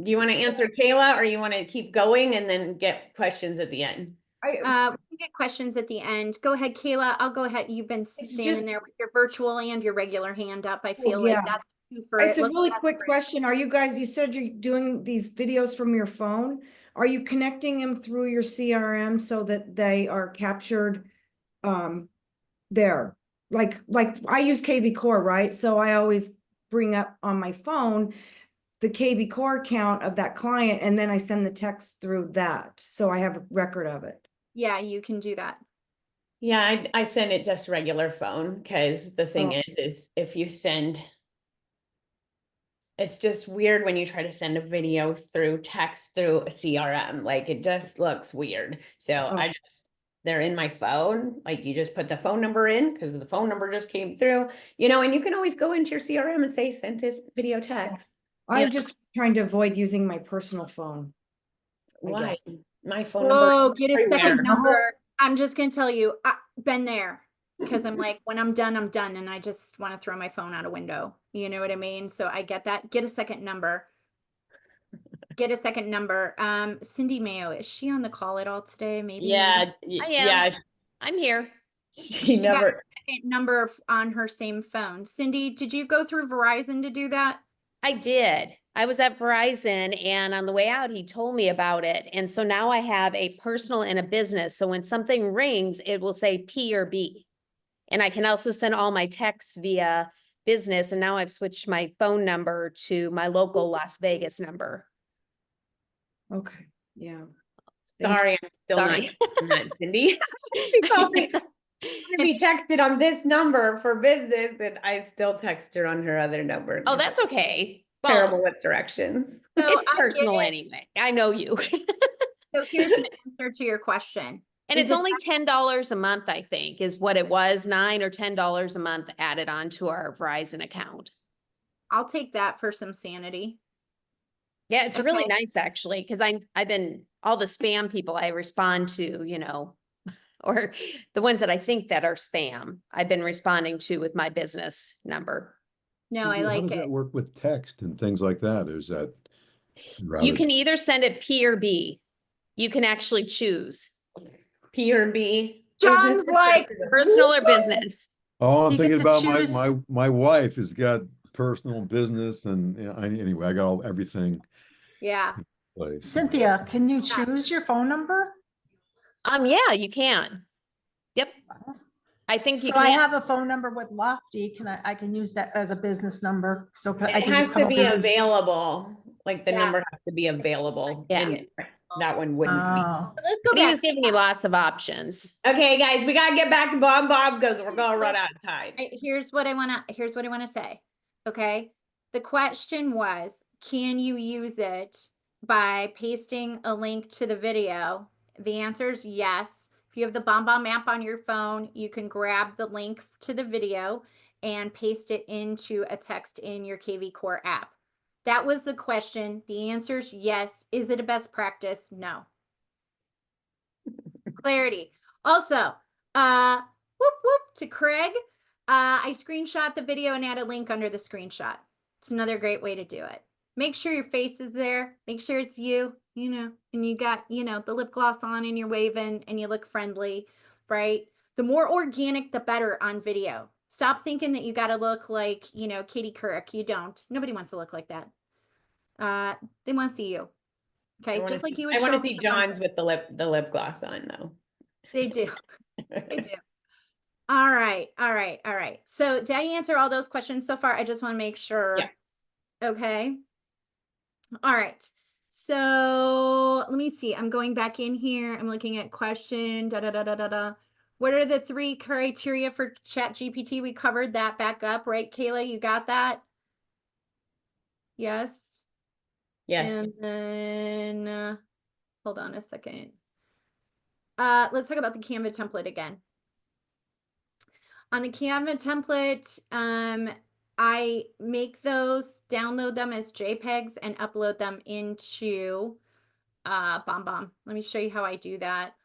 [SPEAKER 1] Do you want to answer Kayla or you want to keep going and then get questions at the end?
[SPEAKER 2] We can get questions at the end. Go ahead, Kayla. I'll go ahead. You've been standing there with your virtual and your regular hand up. I feel like
[SPEAKER 7] yeah.
[SPEAKER 2] that's two for
[SPEAKER 7] It's
[SPEAKER 2] it.
[SPEAKER 7] a
[SPEAKER 2] Look,
[SPEAKER 7] really
[SPEAKER 2] that's
[SPEAKER 7] quick
[SPEAKER 2] great.
[SPEAKER 7] question. Are you guys, you said you're doing these videos from your phone. Are you connecting them through your CRM so that they are captured there? Like I use KV Core, right? So I always bring up on my phone the KV Core account of that client, and then I send the text through that. So I have a record of it.
[SPEAKER 2] Yeah, you can do that.
[SPEAKER 1] Yeah, I send it just regular phone because the thing
[SPEAKER 7] Oh.
[SPEAKER 1] is if you send, it's just weird when you try to send a video through text through a CRM. Like it just looks weird. So
[SPEAKER 7] Oh.
[SPEAKER 1] they're in my phone. Like you just put the phone number in because the phone number just came through, you know, and you can always go into your CRM and say, send this video text.
[SPEAKER 7] I'm
[SPEAKER 1] Yeah.
[SPEAKER 7] just trying to avoid using my personal phone.
[SPEAKER 1] Why?
[SPEAKER 7] guess.
[SPEAKER 1] My phone number.
[SPEAKER 2] Whoa, get a second
[SPEAKER 1] everywhere.
[SPEAKER 2] number. I'm just gonna tell you, I've been there. Because I'm like, when I'm done, and I just want to throw my phone out a window. You know what I mean? So I get that. Get a second number. Get a second number. Cindy Mayo, is she on the call at all today? Maybe.
[SPEAKER 1] Yeah,
[SPEAKER 8] I am.
[SPEAKER 1] yeah.
[SPEAKER 8] I'm here.
[SPEAKER 1] She
[SPEAKER 2] She got
[SPEAKER 1] never.
[SPEAKER 2] a second number on her same phone. Cindy, did you go through Verizon to do that?
[SPEAKER 8] I did. I was at Verizon, and on the way out, he told me about it. And so now I have a personal and a business. So when something rings, it will say P or B. And I can also send all my texts via business. And now I've switched my phone number to my local Las Vegas number.
[SPEAKER 7] Okay, yeah.
[SPEAKER 1] Sorry, I'm still
[SPEAKER 8] Sorry.
[SPEAKER 1] not Cindy. She told me to be texted on this number for business, and I still text her on her other number.
[SPEAKER 8] Oh, that's okay.
[SPEAKER 1] Terrible
[SPEAKER 8] Well,
[SPEAKER 1] with directions.
[SPEAKER 2] So
[SPEAKER 8] it's
[SPEAKER 2] I get
[SPEAKER 8] personal
[SPEAKER 2] it.
[SPEAKER 8] anyway. I know you.
[SPEAKER 2] So here's the answer to your question.
[SPEAKER 8] And
[SPEAKER 2] Is
[SPEAKER 8] it's
[SPEAKER 2] it
[SPEAKER 8] only $10 a month, I think, is what it was, $9 or $10 a month added on to our Verizon account.
[SPEAKER 2] I'll take that for some sanity.
[SPEAKER 8] Yeah, it's really
[SPEAKER 2] Okay.
[SPEAKER 8] nice actually, because I've been all the spam people I respond to, you know, or the ones that I think that are spam, I've been responding to with my business number.
[SPEAKER 2] No,
[SPEAKER 3] So
[SPEAKER 2] I
[SPEAKER 3] how
[SPEAKER 2] like
[SPEAKER 3] does
[SPEAKER 2] it.
[SPEAKER 3] that work with text and things like that? Is that
[SPEAKER 8] You
[SPEAKER 3] routed?
[SPEAKER 8] can either send it P or B. You can actually choose
[SPEAKER 1] P or B.
[SPEAKER 2] John's like,
[SPEAKER 8] personal or business.
[SPEAKER 3] Oh, I'm
[SPEAKER 4] You get
[SPEAKER 3] thinking
[SPEAKER 4] to
[SPEAKER 3] about
[SPEAKER 4] choose-
[SPEAKER 3] my wife has got personal business and anyway, I got everything
[SPEAKER 2] yeah.
[SPEAKER 3] in place.
[SPEAKER 5] Cynthia, can you choose your phone number?
[SPEAKER 8] Yeah, you can. Yep. I think you
[SPEAKER 5] So I
[SPEAKER 8] can.
[SPEAKER 5] have a phone number with Lofty. I can use that as a business number. So I
[SPEAKER 1] It
[SPEAKER 5] can
[SPEAKER 1] has
[SPEAKER 5] come
[SPEAKER 1] to
[SPEAKER 5] up
[SPEAKER 1] be
[SPEAKER 5] with-
[SPEAKER 1] available. Like the
[SPEAKER 2] Yeah.
[SPEAKER 1] number has to be available.
[SPEAKER 8] Yeah.
[SPEAKER 1] And that one wouldn't be.
[SPEAKER 5] Oh.
[SPEAKER 2] Let's go
[SPEAKER 8] But he
[SPEAKER 2] back.
[SPEAKER 8] was giving me lots of options.
[SPEAKER 1] Okay, guys, we gotta get back to BombBomb because we're gonna run out of time.
[SPEAKER 2] Here's what I wanna say. Okay. The question was, can you use it by pasting a link to the video? The answer is yes. If you have the BombBomb app on your phone, you can grab the link to the video and paste it into a text in your KV Core app. That was the question. The answer is yes. Is it a best practice? No. Clarity. Also, whoop whoop to Craig. I screenshot the video and add a link under the screenshot. It's another great way to do it. Make sure your face is there. Make sure it's you, you know, and you got, you know, the lip gloss on and you're waving and you look friendly, right? The more organic, the better on video. Stop thinking that you got to look like, you know, Katie Couric. You don't. Nobody wants to look like that. They want to see you. Okay, just like you would
[SPEAKER 1] I want
[SPEAKER 2] show
[SPEAKER 1] to see
[SPEAKER 2] up at the front
[SPEAKER 1] John's with the lip gloss on though.
[SPEAKER 2] They do. They do. All right. All right. All right. So did I answer all those questions so far? I just want to make sure.
[SPEAKER 1] Yeah.
[SPEAKER 2] Okay. All right. So let me see. I'm going back in here. I'm looking at question. Da, da, da, da, da, da. What are the 3 criteria for ChatGPT? We covered that back up, right? Kayla, you got that? Yes.
[SPEAKER 1] Yes.
[SPEAKER 2] And then hold on a second. Let's talk about the Canva template again. On the Canva template, I make those, download them as JPEGs and upload them into BombBomb. Let me show you how I do that.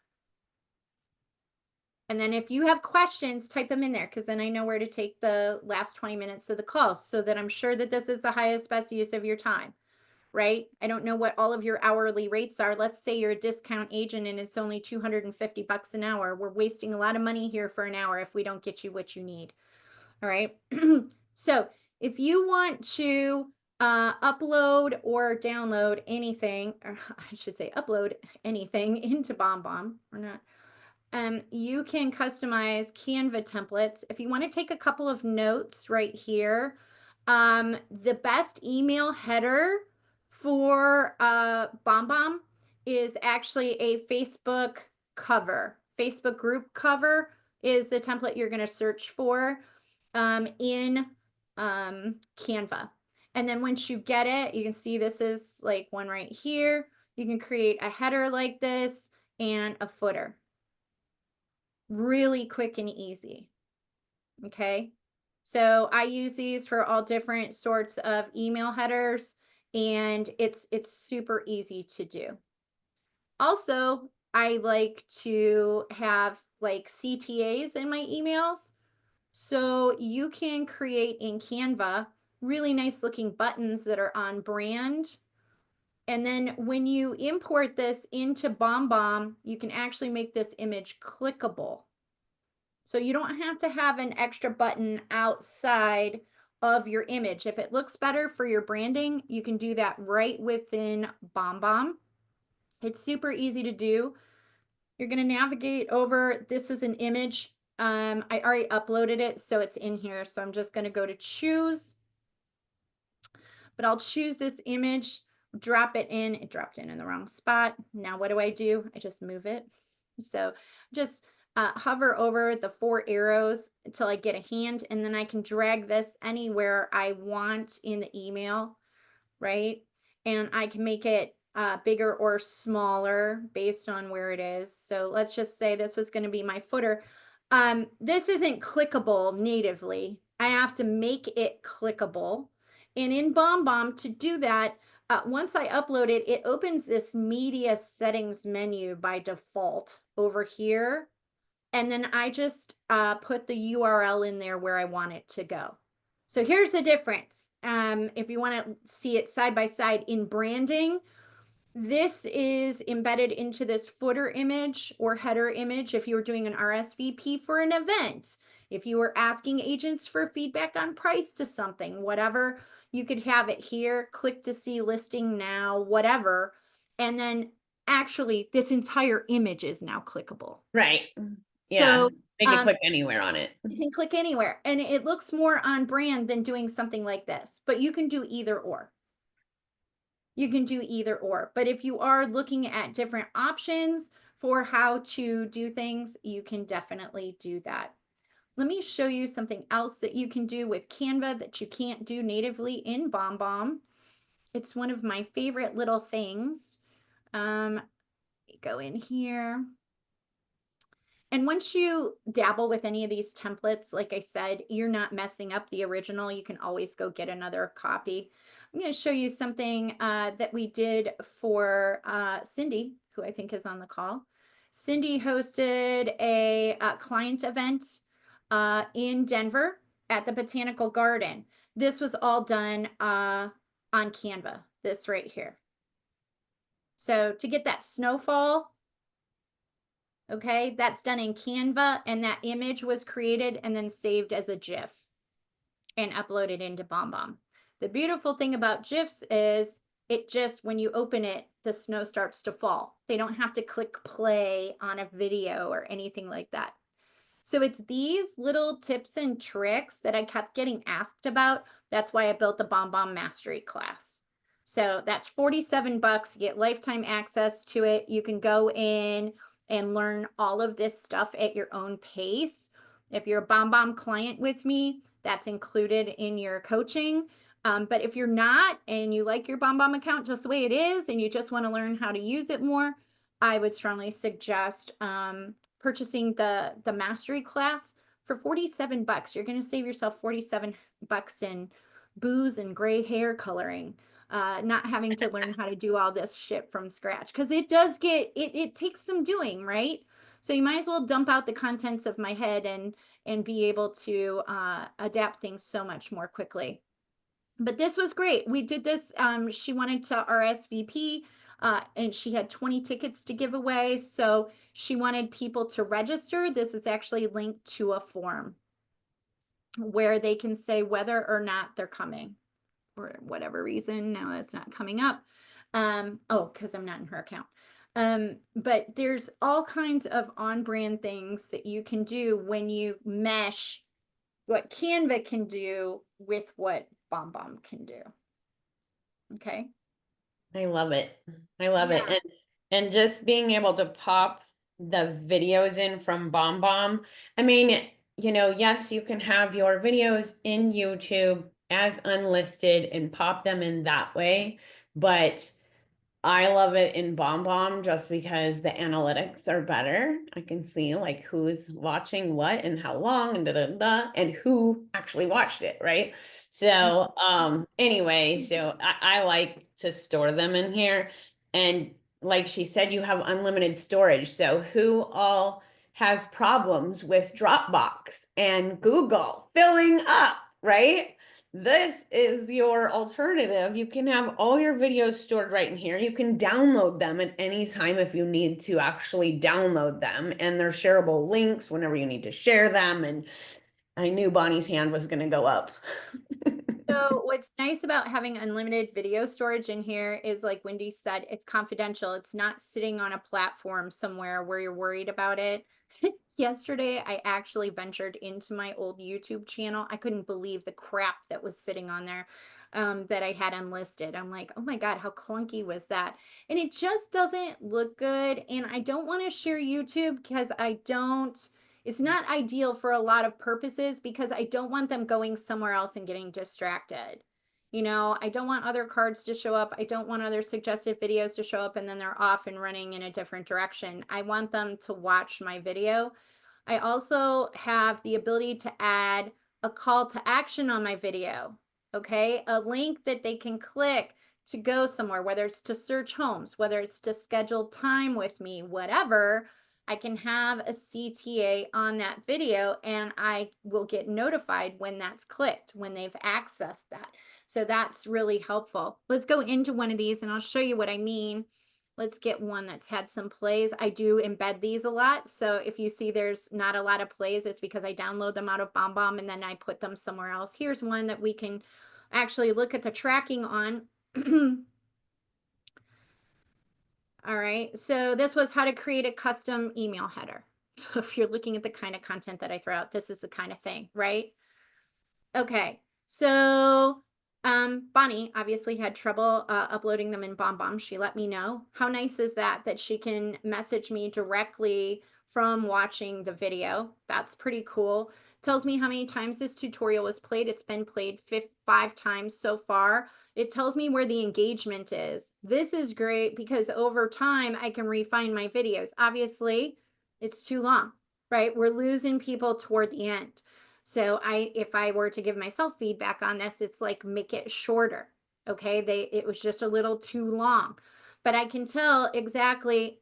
[SPEAKER 2] And then if you have questions, type them in there because then I know where to take the last 20 minutes of the call so that I'm sure that this is the highest, best use of your time. right? I don't know what all of your hourly rates are. Let's say you're a discount agent and it's only $250 an hour. We're wasting a lot of money here for an hour if we don't get you what you need. All right. So if you want to upload or download anything, or I should say upload anything into BombBomb or not, you can customize Canva templates. If you want to take a couple of notes right here, the best email header for BombBomb is actually a Facebook cover. Facebook group cover is the template you're going to search for in Canva. And then once you get it, you can see this is like one right here. You can create a header like this and a footer. Really quick and easy. Okay. So I use these for all different sorts of email headers, and it's super easy to do. Also, I like to have like CTAs in my emails. So you can create in Canva really nice looking buttons that are on brand. And then when you import this into BombBomb, you can actually make this image clickable. So you don't have to have an extra button outside of your image. If it looks better for your branding, you can do that right within BombBomb. It's super easy to do. You're going to navigate over. This is an image. I already uploaded it, so it's in here. So I'm just going to go to choose. But I'll choose this image, drop it in. It dropped in the wrong spot. Now what do? I just move it. So just hover over the 4 arrows until I get a hand, and then I can drag this anywhere I want in the email, right? And I can make it bigger or smaller based on where it is. So let's just say this was going to be my footer. This isn't clickable natively. I have to make it clickable. And in BombBomb, to do that, once I upload it, it opens this media settings menu by default over here. And then I just put the URL in there where I want it to go. So here's the difference. If you want to see it side by side in branding, this is embedded into this footer image or header image if you were doing an RSVP for an event. If you were asking agents for feedback on price to something, whatever, you could have it here, click to see listing now, whatever. And then actually this entire image is now clickable.
[SPEAKER 1] Right. Yeah.
[SPEAKER 2] So
[SPEAKER 1] They can click anywhere on it.
[SPEAKER 2] you can click anywhere, and it looks more on brand than doing something like this, but you can do either or. You can do either or, but if you are looking at different options for how to do things, you can definitely do that. Let me show you something else that you can do with Canva that you can't do natively in BombBomb. It's one of my favorite little things. Go in here. And once you dabble with any of these templates, like I said, you're not messing up the original. You can always go get another copy. I'm going to show you something that we did for Cindy, who I think is on the call. Cindy hosted a client event in Denver at the Botanical Garden. This was all done on Canva, this right here. So to get that snowfall, okay, that's done in Canva, and that image was created and then saved as a GIF and uploaded into BombBomb. The beautiful thing about GIFs is it just, when you open it, the snow starts to fall. They don't have to click play on a video or anything like that. So it's these little tips and tricks that I kept getting asked about. That's why I built the BombBomb Mastery class. So that's $47. You get lifetime access to it. You can go in and learn all of this stuff at your own pace. If you're a BombBomb client with me, that's included in your coaching. But if you're not, and you like your BombBomb account just the way it is, and you just want to learn how to use it more, I would strongly suggest purchasing the mastery class for $47. You're going to save yourself $47 in booze and gray hair coloring, not having to learn how to do all this shit from scratch, because it does get it takes some doing, right? So you might as well dump out the contents of my head and be able to adapt things so much more quickly. But this was great. We did this. She wanted to RSVP, and she had 20 tickets to give away. So she wanted people to register. This is actually linked to a form where they can say whether or not they're coming for whatever reason. Now that's not coming up. Oh, because I'm not in her account. But there's all kinds of on-brand things that you can do when you mesh what Canva can do with what BombBomb can do. Okay.
[SPEAKER 1] I love it. I love it.
[SPEAKER 2] Yeah.
[SPEAKER 1] And just being able to pop the videos in from BombBomb. I mean, you know, yes, you can have your videos in YouTube as unlisted and pop them in that way, but I love it in BombBomb just because the analytics are better. I can see like who's watching what and how long and and who actually watched it, right? So anyway, so I like to store them in here. And like she said, you have unlimited storage. So who all has problems with Dropbox and Google filling up, right? This is your alternative. You can have all your videos stored right in here. You can download them at any time if you need to actually download them. And they're shareable links whenever you need to share them. And I knew Bonnie's hand was going to go up.
[SPEAKER 2] So what's nice about having unlimited video storage in here is, like Wendy said, it's confidential. It's not sitting on a platform somewhere where you're worried about it. Yesterday, I actually ventured into my old YouTube channel. I couldn't believe the crap that was sitting on there that I had unlisted. I'm like, oh my God, how clunky was that? And it just doesn't look good. And I don't want to share YouTube because it's not ideal for a lot of purposes because I don't want them going somewhere else and getting distracted. You know, I don't want other cards to show up. I don't want other suggested videos to show up and then they're off and running in a different direction. I want them to watch my video. I also have the ability to add a call to action on my video. Okay, a link that they can click to go somewhere, whether it's to search homes, whether it's to schedule time with me, whatever. I can have a CTA on that video and I will get notified when that's clicked, when they've accessed that. So that's really helpful. Let's go into one of these and I'll show you what I mean. Let's get one that's had some plays. I do embed these a lot. So if you see there's not a lot of plays, it's because I download them out of BombBomb and then I put them somewhere else. Here's one that we can actually look at the tracking on. All right, so this was how to create a custom email header. So if you're looking at the kind of content that I throw out, this is the kind of thing, right? Okay, so Bonnie obviously had trouble uploading them in BombBomb. She let me know. How nice is that, that she can message me directly from watching the video? That's pretty cool. Tells me how many times this tutorial was played. It's been played 5 times so far. It tells me where the engagement is. This is great because over time I can refine my videos. Obviously, it's too long, right? We're losing people toward the end. So if I were to give myself feedback on this, it's like make it shorter. Okay, it was just a little too long, but I can tell exactly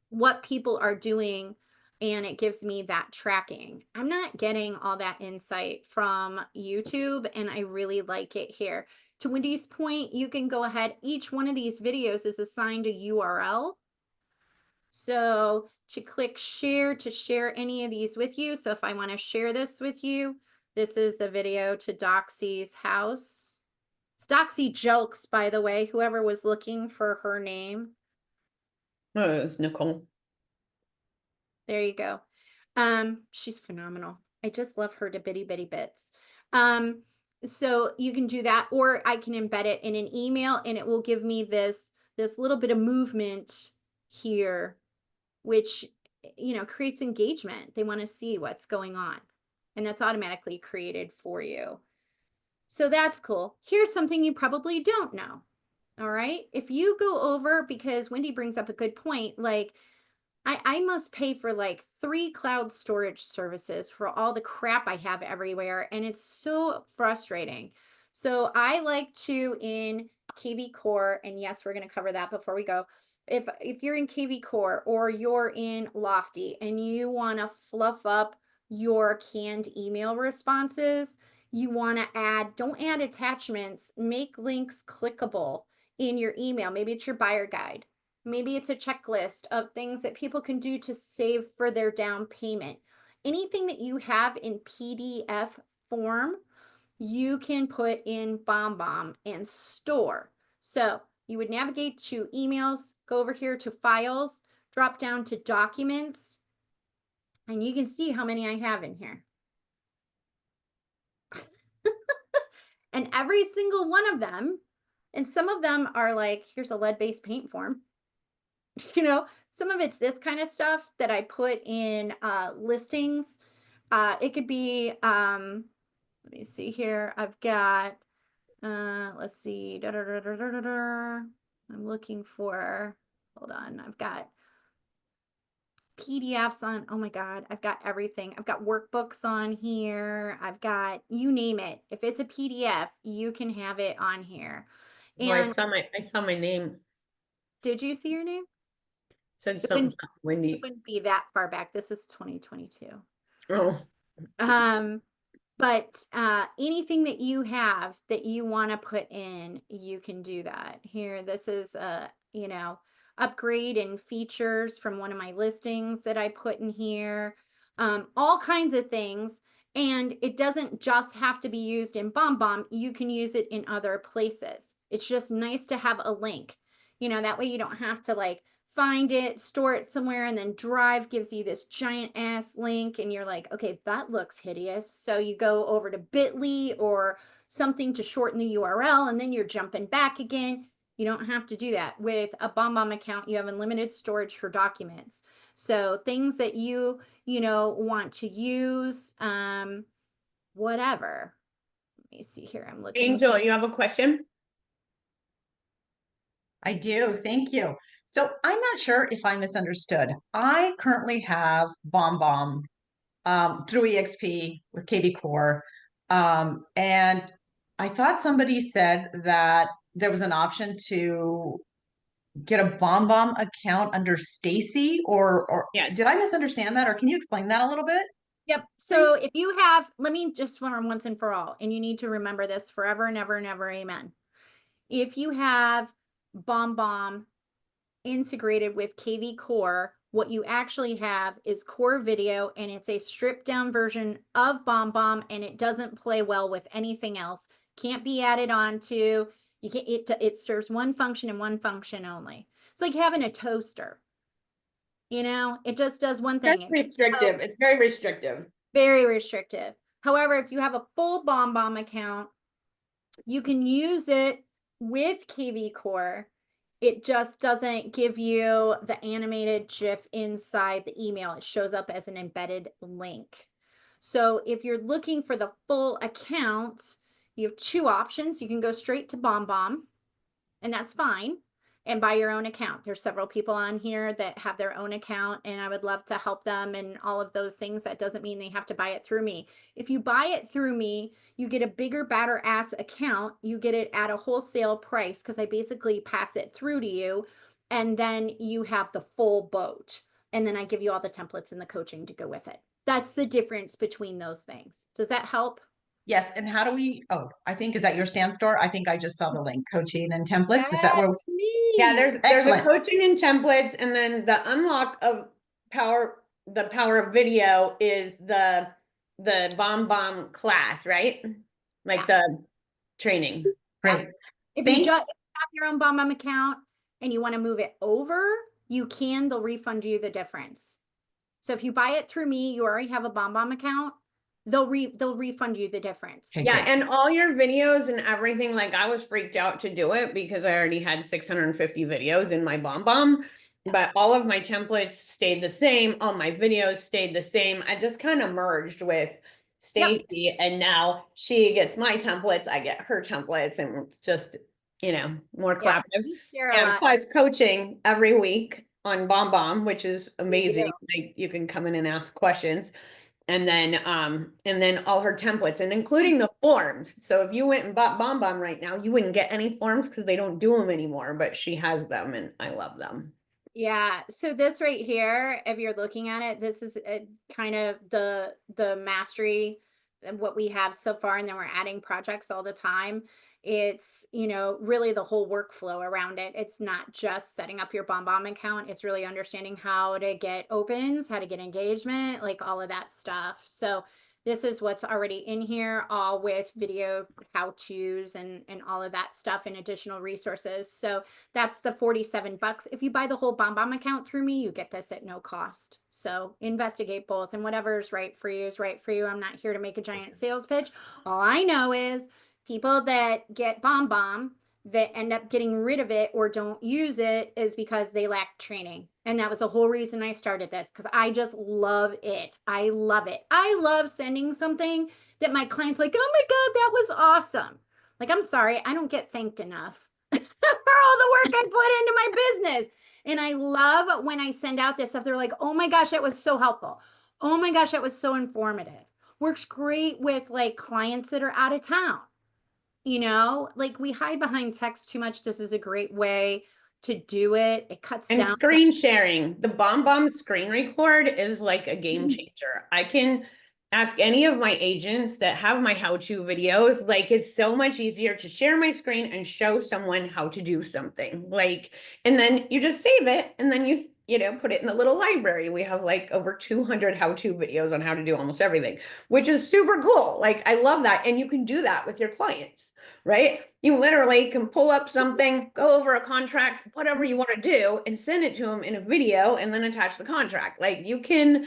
[SPEAKER 2] what people are doing and it gives me that tracking. I'm not getting all that insight from YouTube and I really like it here. To Wendy's point, you can go ahead. Each one of these videos is assigned a URL. So to click share to share any of these with you. So if I want to share this with you, this is the video to Doxy's house. It's Doxy Jokes, by the way, whoever was looking for her name.
[SPEAKER 1] Oh, it was Nicole.
[SPEAKER 2] There you go. She's phenomenal. I just love her to bitty bits. So you can do that, or I can embed it in an email and it will give me this little bit of movement here, which, you know, creates engagement. They want to see what's going on and that's automatically created for you. So that's cool. Here's something you probably don't know. All right. If you go over, because Wendy brings up a good point, like I must pay for like 3 cloud storage services for all the crap I have everywhere. And it's so frustrating. So I like to in KV Core, and yes, we're going to cover that before we go. If you're in KV Core or you're in Lofty and you want to fluff up your canned email responses, You want to add, don't add attachments, make links clickable in your email. Maybe it's your buyer guide. Maybe it's a checklist of things that people can do to save for their down payment. Anything that you have in PDF form, you can put in BombBomb and store. So you would navigate to emails, go over here to files, drop down to documents, and you can see how many I have in here. And every single one of them, and some of them are like, here's a lead-based paint form. You know, some of it's this kind of stuff that I put in listings. It could be, let me see here. I've got, let's see. I'm looking for, hold on. I've got PDFs on, oh my God, I've got everything. I've got workbooks on here. I've got, you name it. If it's a PDF, you can have it on here.
[SPEAKER 1] Oh, I
[SPEAKER 2] And
[SPEAKER 1] saw my name.
[SPEAKER 2] did you see your name?
[SPEAKER 1] Said something
[SPEAKER 2] It
[SPEAKER 1] Wendy.
[SPEAKER 2] wouldn't be that far back. This is 2022.
[SPEAKER 1] Oh,
[SPEAKER 2] But anything that you have that you want to put in, you can do that here. This is you know, upgrade and features from one of my listings that I put in here. All kinds of things. And it doesn't just have to be used in BombBomb. You can use it in other places. It's just nice to have a link. You know, that way you don't have to like find it, store it somewhere, and then Drive gives you this giant ass link and you're like, okay, that looks hideous. So you go over to bit.ly or something to shorten the URL, and then you're jumping back again. You don't have to do that. With a BombBomb account, you have unlimited storage for documents. So things that you know, want to use, whatever. Let me see here. I'm looking.
[SPEAKER 1] Angel, you have a question?
[SPEAKER 9] I do. Thank you. So I'm not sure if I misunderstood. I currently have BombBomb through EXP with KB Core. And I thought somebody said that there was an option to get a BombBomb account under Stacy, or
[SPEAKER 1] Yes.
[SPEAKER 9] did I misunderstand that? Or can you explain that a little bit?
[SPEAKER 2] Yep. So if you have, let me just once and for all, and you need to remember this forever and ever and ever, amen. If you have BombBomb integrated with KV Core, what you actually have is Core Video, and it's a stripped down version of BombBomb, and it doesn't play well with anything else. Can't be added on to. You can it serves one function and one function only. It's like having a toaster. You know, it just does one thing.
[SPEAKER 1] That's restrictive. It's very restrictive.
[SPEAKER 2] Very restrictive. However, if you have a full BombBomb account, you can use it with KV Core. It just doesn't give you the animated GIF inside the email. It shows up as an embedded link. So if you're looking for the full account, you have two options. You can go straight to BombBomb, and that's fine, and buy your own account. There's several people on here that have their own account, and I would love to help them and all of those things. That doesn't mean they have to buy it through me. If you buy it through me, you get a bigger, badder ass account. You get it at a wholesale price because I basically pass it through to you, and then you have the full boat. And then I give you all the templates and the coaching to go with it. That's the difference between those things. Does that help?
[SPEAKER 9] Yes. And how do we, oh, I think, is that your stand store? I think I just saw the link, coaching and templates. Is that where?
[SPEAKER 2] That's me.
[SPEAKER 1] Yeah, there's a
[SPEAKER 9] Excellent.
[SPEAKER 1] coaching and templates, and then the unlock of the power of video is the BombBomb class, right? Like the training.
[SPEAKER 9] Great.
[SPEAKER 2] If you just have your own BombBomb account and you want to move it over, you can. They'll refund you the difference. So if you buy it through me, you already have a BombBomb account. They'll refund you the difference.
[SPEAKER 9] Okay,
[SPEAKER 1] Yeah,
[SPEAKER 9] great.
[SPEAKER 1] and all your videos and everything, like I was freaked out to do it because I already had 650 videos in my BombBomb, but all of my templates stayed the same. All my videos stayed the same. I just kind of merged with Stacy, and now she gets my templates, I get her templates, and it's just, you know, more collaborative. And plus coaching every week on BombBomb, which is amazing. Like, you can come in and ask questions. And then all her templates, and including the forms. So if you went and bought BombBomb right now, you wouldn't get any forms because they don't do them anymore, but she has them and I love them.
[SPEAKER 2] Yeah. So this right here, if you're looking at it, this is kind of the mastery what we have so far, and then we're adding projects all the time. It's, you know, really the whole workflow around it. It's not just setting up your BombBomb account. It's really understanding how to get opens, how to get engagement, like all of that stuff. So this is what's already in here, all with video how-tos and all of that stuff and additional resources. So that's the $47. If you buy the whole BombBomb account through me, you get this at no cost. So investigate both, and whatever's right for you is right for you. I'm not here to make a giant sales pitch. All I know is people that get BombBomb that end up getting rid of it or don't use it is because they lack training. And that was the whole reason I started this, because I just love it. I love it. I love sending something that my client's like, oh my God, that was awesome. Like, I'm sorry, I don't get thanked enough for all the work I put into my business. And I love when I send out this stuff, they're like, oh my gosh, that was so helpful. Oh my gosh, that was so informative. Works great with like clients that are out of town. You know, like we hide behind text too much. This is a great way to do it. It cuts
[SPEAKER 1] And
[SPEAKER 2] down.
[SPEAKER 1] screen sharing, the BombBomb screen record is like a game changer. I can ask any of my agents that have my how-to videos, like it's so much easier to share my screen and show someone how to do something. Like, and then you just save it and then you know, put it in the little library. We have like over 200 how-to videos on how to do almost everything, which is super cool. Like, I love that. And you can do that with your clients, right? You literally can pull up something, go over a contract, whatever you want to do, and send it to them in a video and then attach the contract. Like, you can,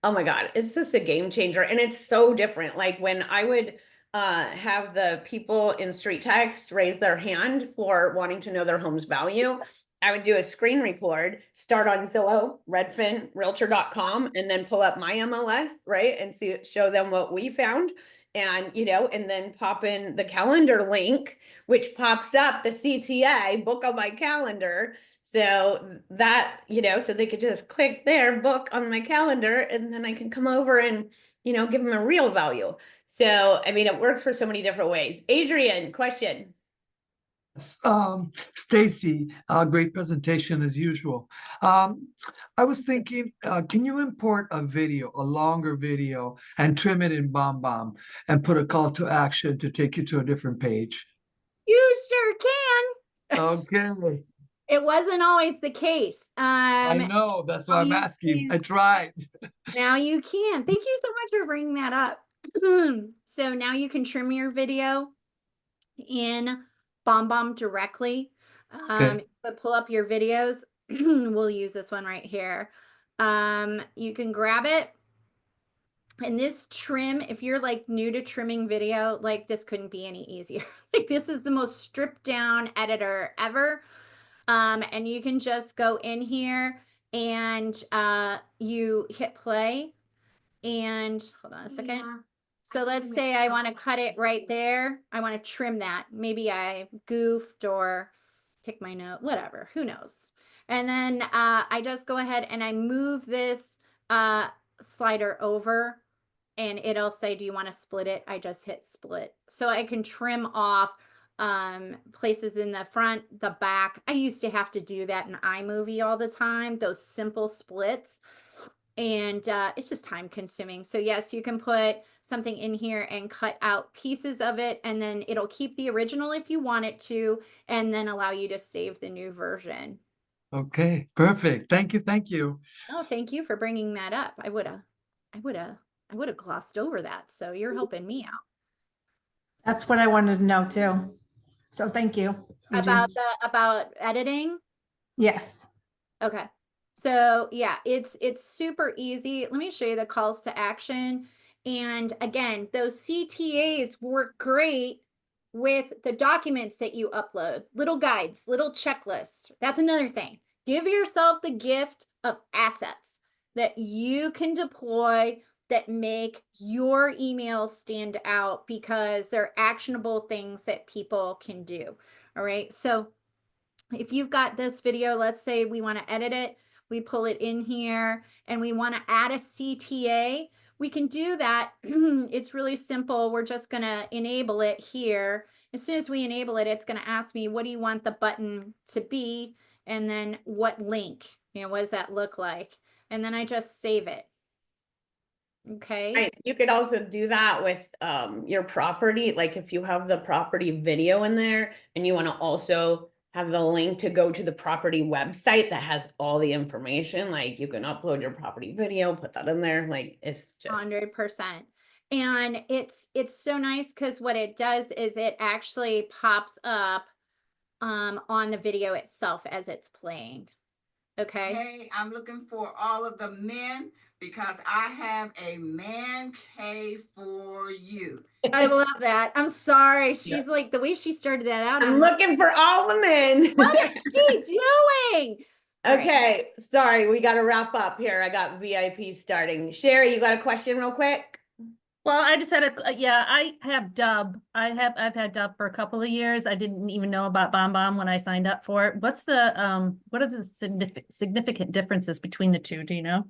[SPEAKER 1] oh my God, it's just a game changer. And it's so different. Like when I would have the people in street text raise their hand for wanting to know their home's value, I would do a screen record, start on Zillow, Redfin, Realtor.com, and then pull up my MLS, right? And show them what we found. And, you know, and then pop in the calendar link, which pops up the CTA, book on my calendar. So that, you know, so they could just click there, book on my calendar, and then I can come over and, you know, give them a real value. So, I mean, it works for so many different ways. Adrian, question.
[SPEAKER 10] Stacy, great presentation as usual. I was thinking, can you import a video, a longer video, and trim it in BombBomb and put a call to action to take you to a different page?
[SPEAKER 2] You sure can.
[SPEAKER 10] Okay,
[SPEAKER 2] It wasn't always the case.
[SPEAKER 10] I know, that's why I'm
[SPEAKER 2] you
[SPEAKER 10] asking.
[SPEAKER 2] can.
[SPEAKER 10] I tried.
[SPEAKER 2] Now you can. Thank you so much for bringing that up. So now you can trim your video in BombBomb directly.
[SPEAKER 10] Okay.
[SPEAKER 2] But pull up your videos. We'll use this one right here. You can grab it. And this trim, if you're like new to trimming video, like this couldn't be any easier. Like this is the most stripped down editor ever. And you can just go in here and you hit play and hold on a second.
[SPEAKER 5] Yeah.
[SPEAKER 2] So let's say I want to cut it right there. I want to trim that. Maybe I goofed or pick my note, whatever, who knows. And then I just go ahead and I move this slider over and it'll say, do you want to split it? I just hit split. So I can trim off places in the front, the back. I used to have to do that in iMovie all the time, those simple splits. And it's just time consuming. So yes, you can put something in here and cut out pieces of it, and then it'll keep the original if you want it to, and then allow you to save the new version.
[SPEAKER 10] Okay, perfect. Thank you. Thank you.
[SPEAKER 2] Oh, thank you for bringing that up. I would have glossed over that. So you're helping me out.
[SPEAKER 5] That's what I wanted to know too. So thank you. Adrian.
[SPEAKER 2] About editing.
[SPEAKER 5] Yes.
[SPEAKER 2] Okay. So yeah, it's super easy. Let me show you the calls to action. And again, those CTAs work great with the documents that you upload, little guides, little checklists. That's another thing. Give yourself the gift of assets that you can deploy that make your emails stand out because they're actionable things that people can do. All right. So if you've got this video, let's say we want to edit it, we pull it in here and we want to add a CTA, we can do that. It's really simple. We're just going to enable it here. As soon as we enable it, it's going to ask me, what do you want the button to be? And then what link, what does that look like? And then I just save it. Okay.
[SPEAKER 1] Right, you could also do that with your property, like if you have the property video in there and you want to also have the link to go to the property website that has all the information, like you can upload your property video, put that in there, like it's just
[SPEAKER 2] 100%. And it's so nice because what it does is it actually pops up on the video itself as it's playing. Okay.
[SPEAKER 11] Hey, I'm looking for all of the men because I have a man cave for you.
[SPEAKER 2] I love that. I'm sorry. She's like, the way she started that out.
[SPEAKER 1] I'm
[SPEAKER 2] like,
[SPEAKER 1] looking for all the men.
[SPEAKER 2] what is she doing? All right.
[SPEAKER 1] Okay, sorry, we gotta wrap up here. I got VIP starting. Sherry, you got a question real quick?
[SPEAKER 12] Well, I just had yeah, I have Dub. I've had Dub for a couple of years. I didn't even know about BombBomb when I signed up for it. What are the significant differences between the two? Do you know?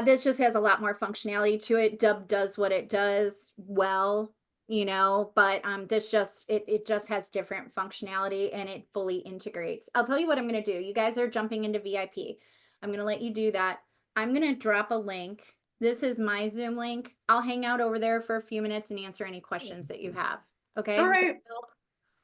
[SPEAKER 2] This just has a lot more functionality to it. Dub does what it does well, you know, but this just it just has different functionality and it fully integrates. I'll tell you what I'm going to do. You guys are jumping into VIP. I'm going to let you do that. I'm going to drop a link. This is my Zoom link. I'll hang out over there for a few minutes and answer any questions that you have. Okay?
[SPEAKER 1] All right.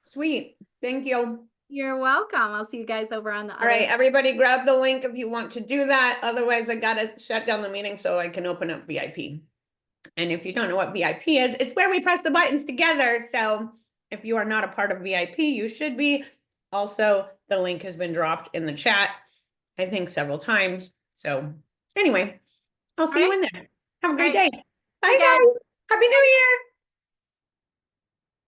[SPEAKER 1] Sweet. Thank you.
[SPEAKER 2] You're welcome. I'll see you guys over on the
[SPEAKER 1] All right, everybody grab the link if you want to do that. Otherwise, I gotta shut down the meeting so I can open up VIP. And if you don't know what VIP is, it's where we press the buttons together. So if you are not a part of VIP, you should be. Also, the link has been dropped in the chat, I think several times. So anyway, I'll see you in there. Have a great day. Bye, guys. Happy New Year.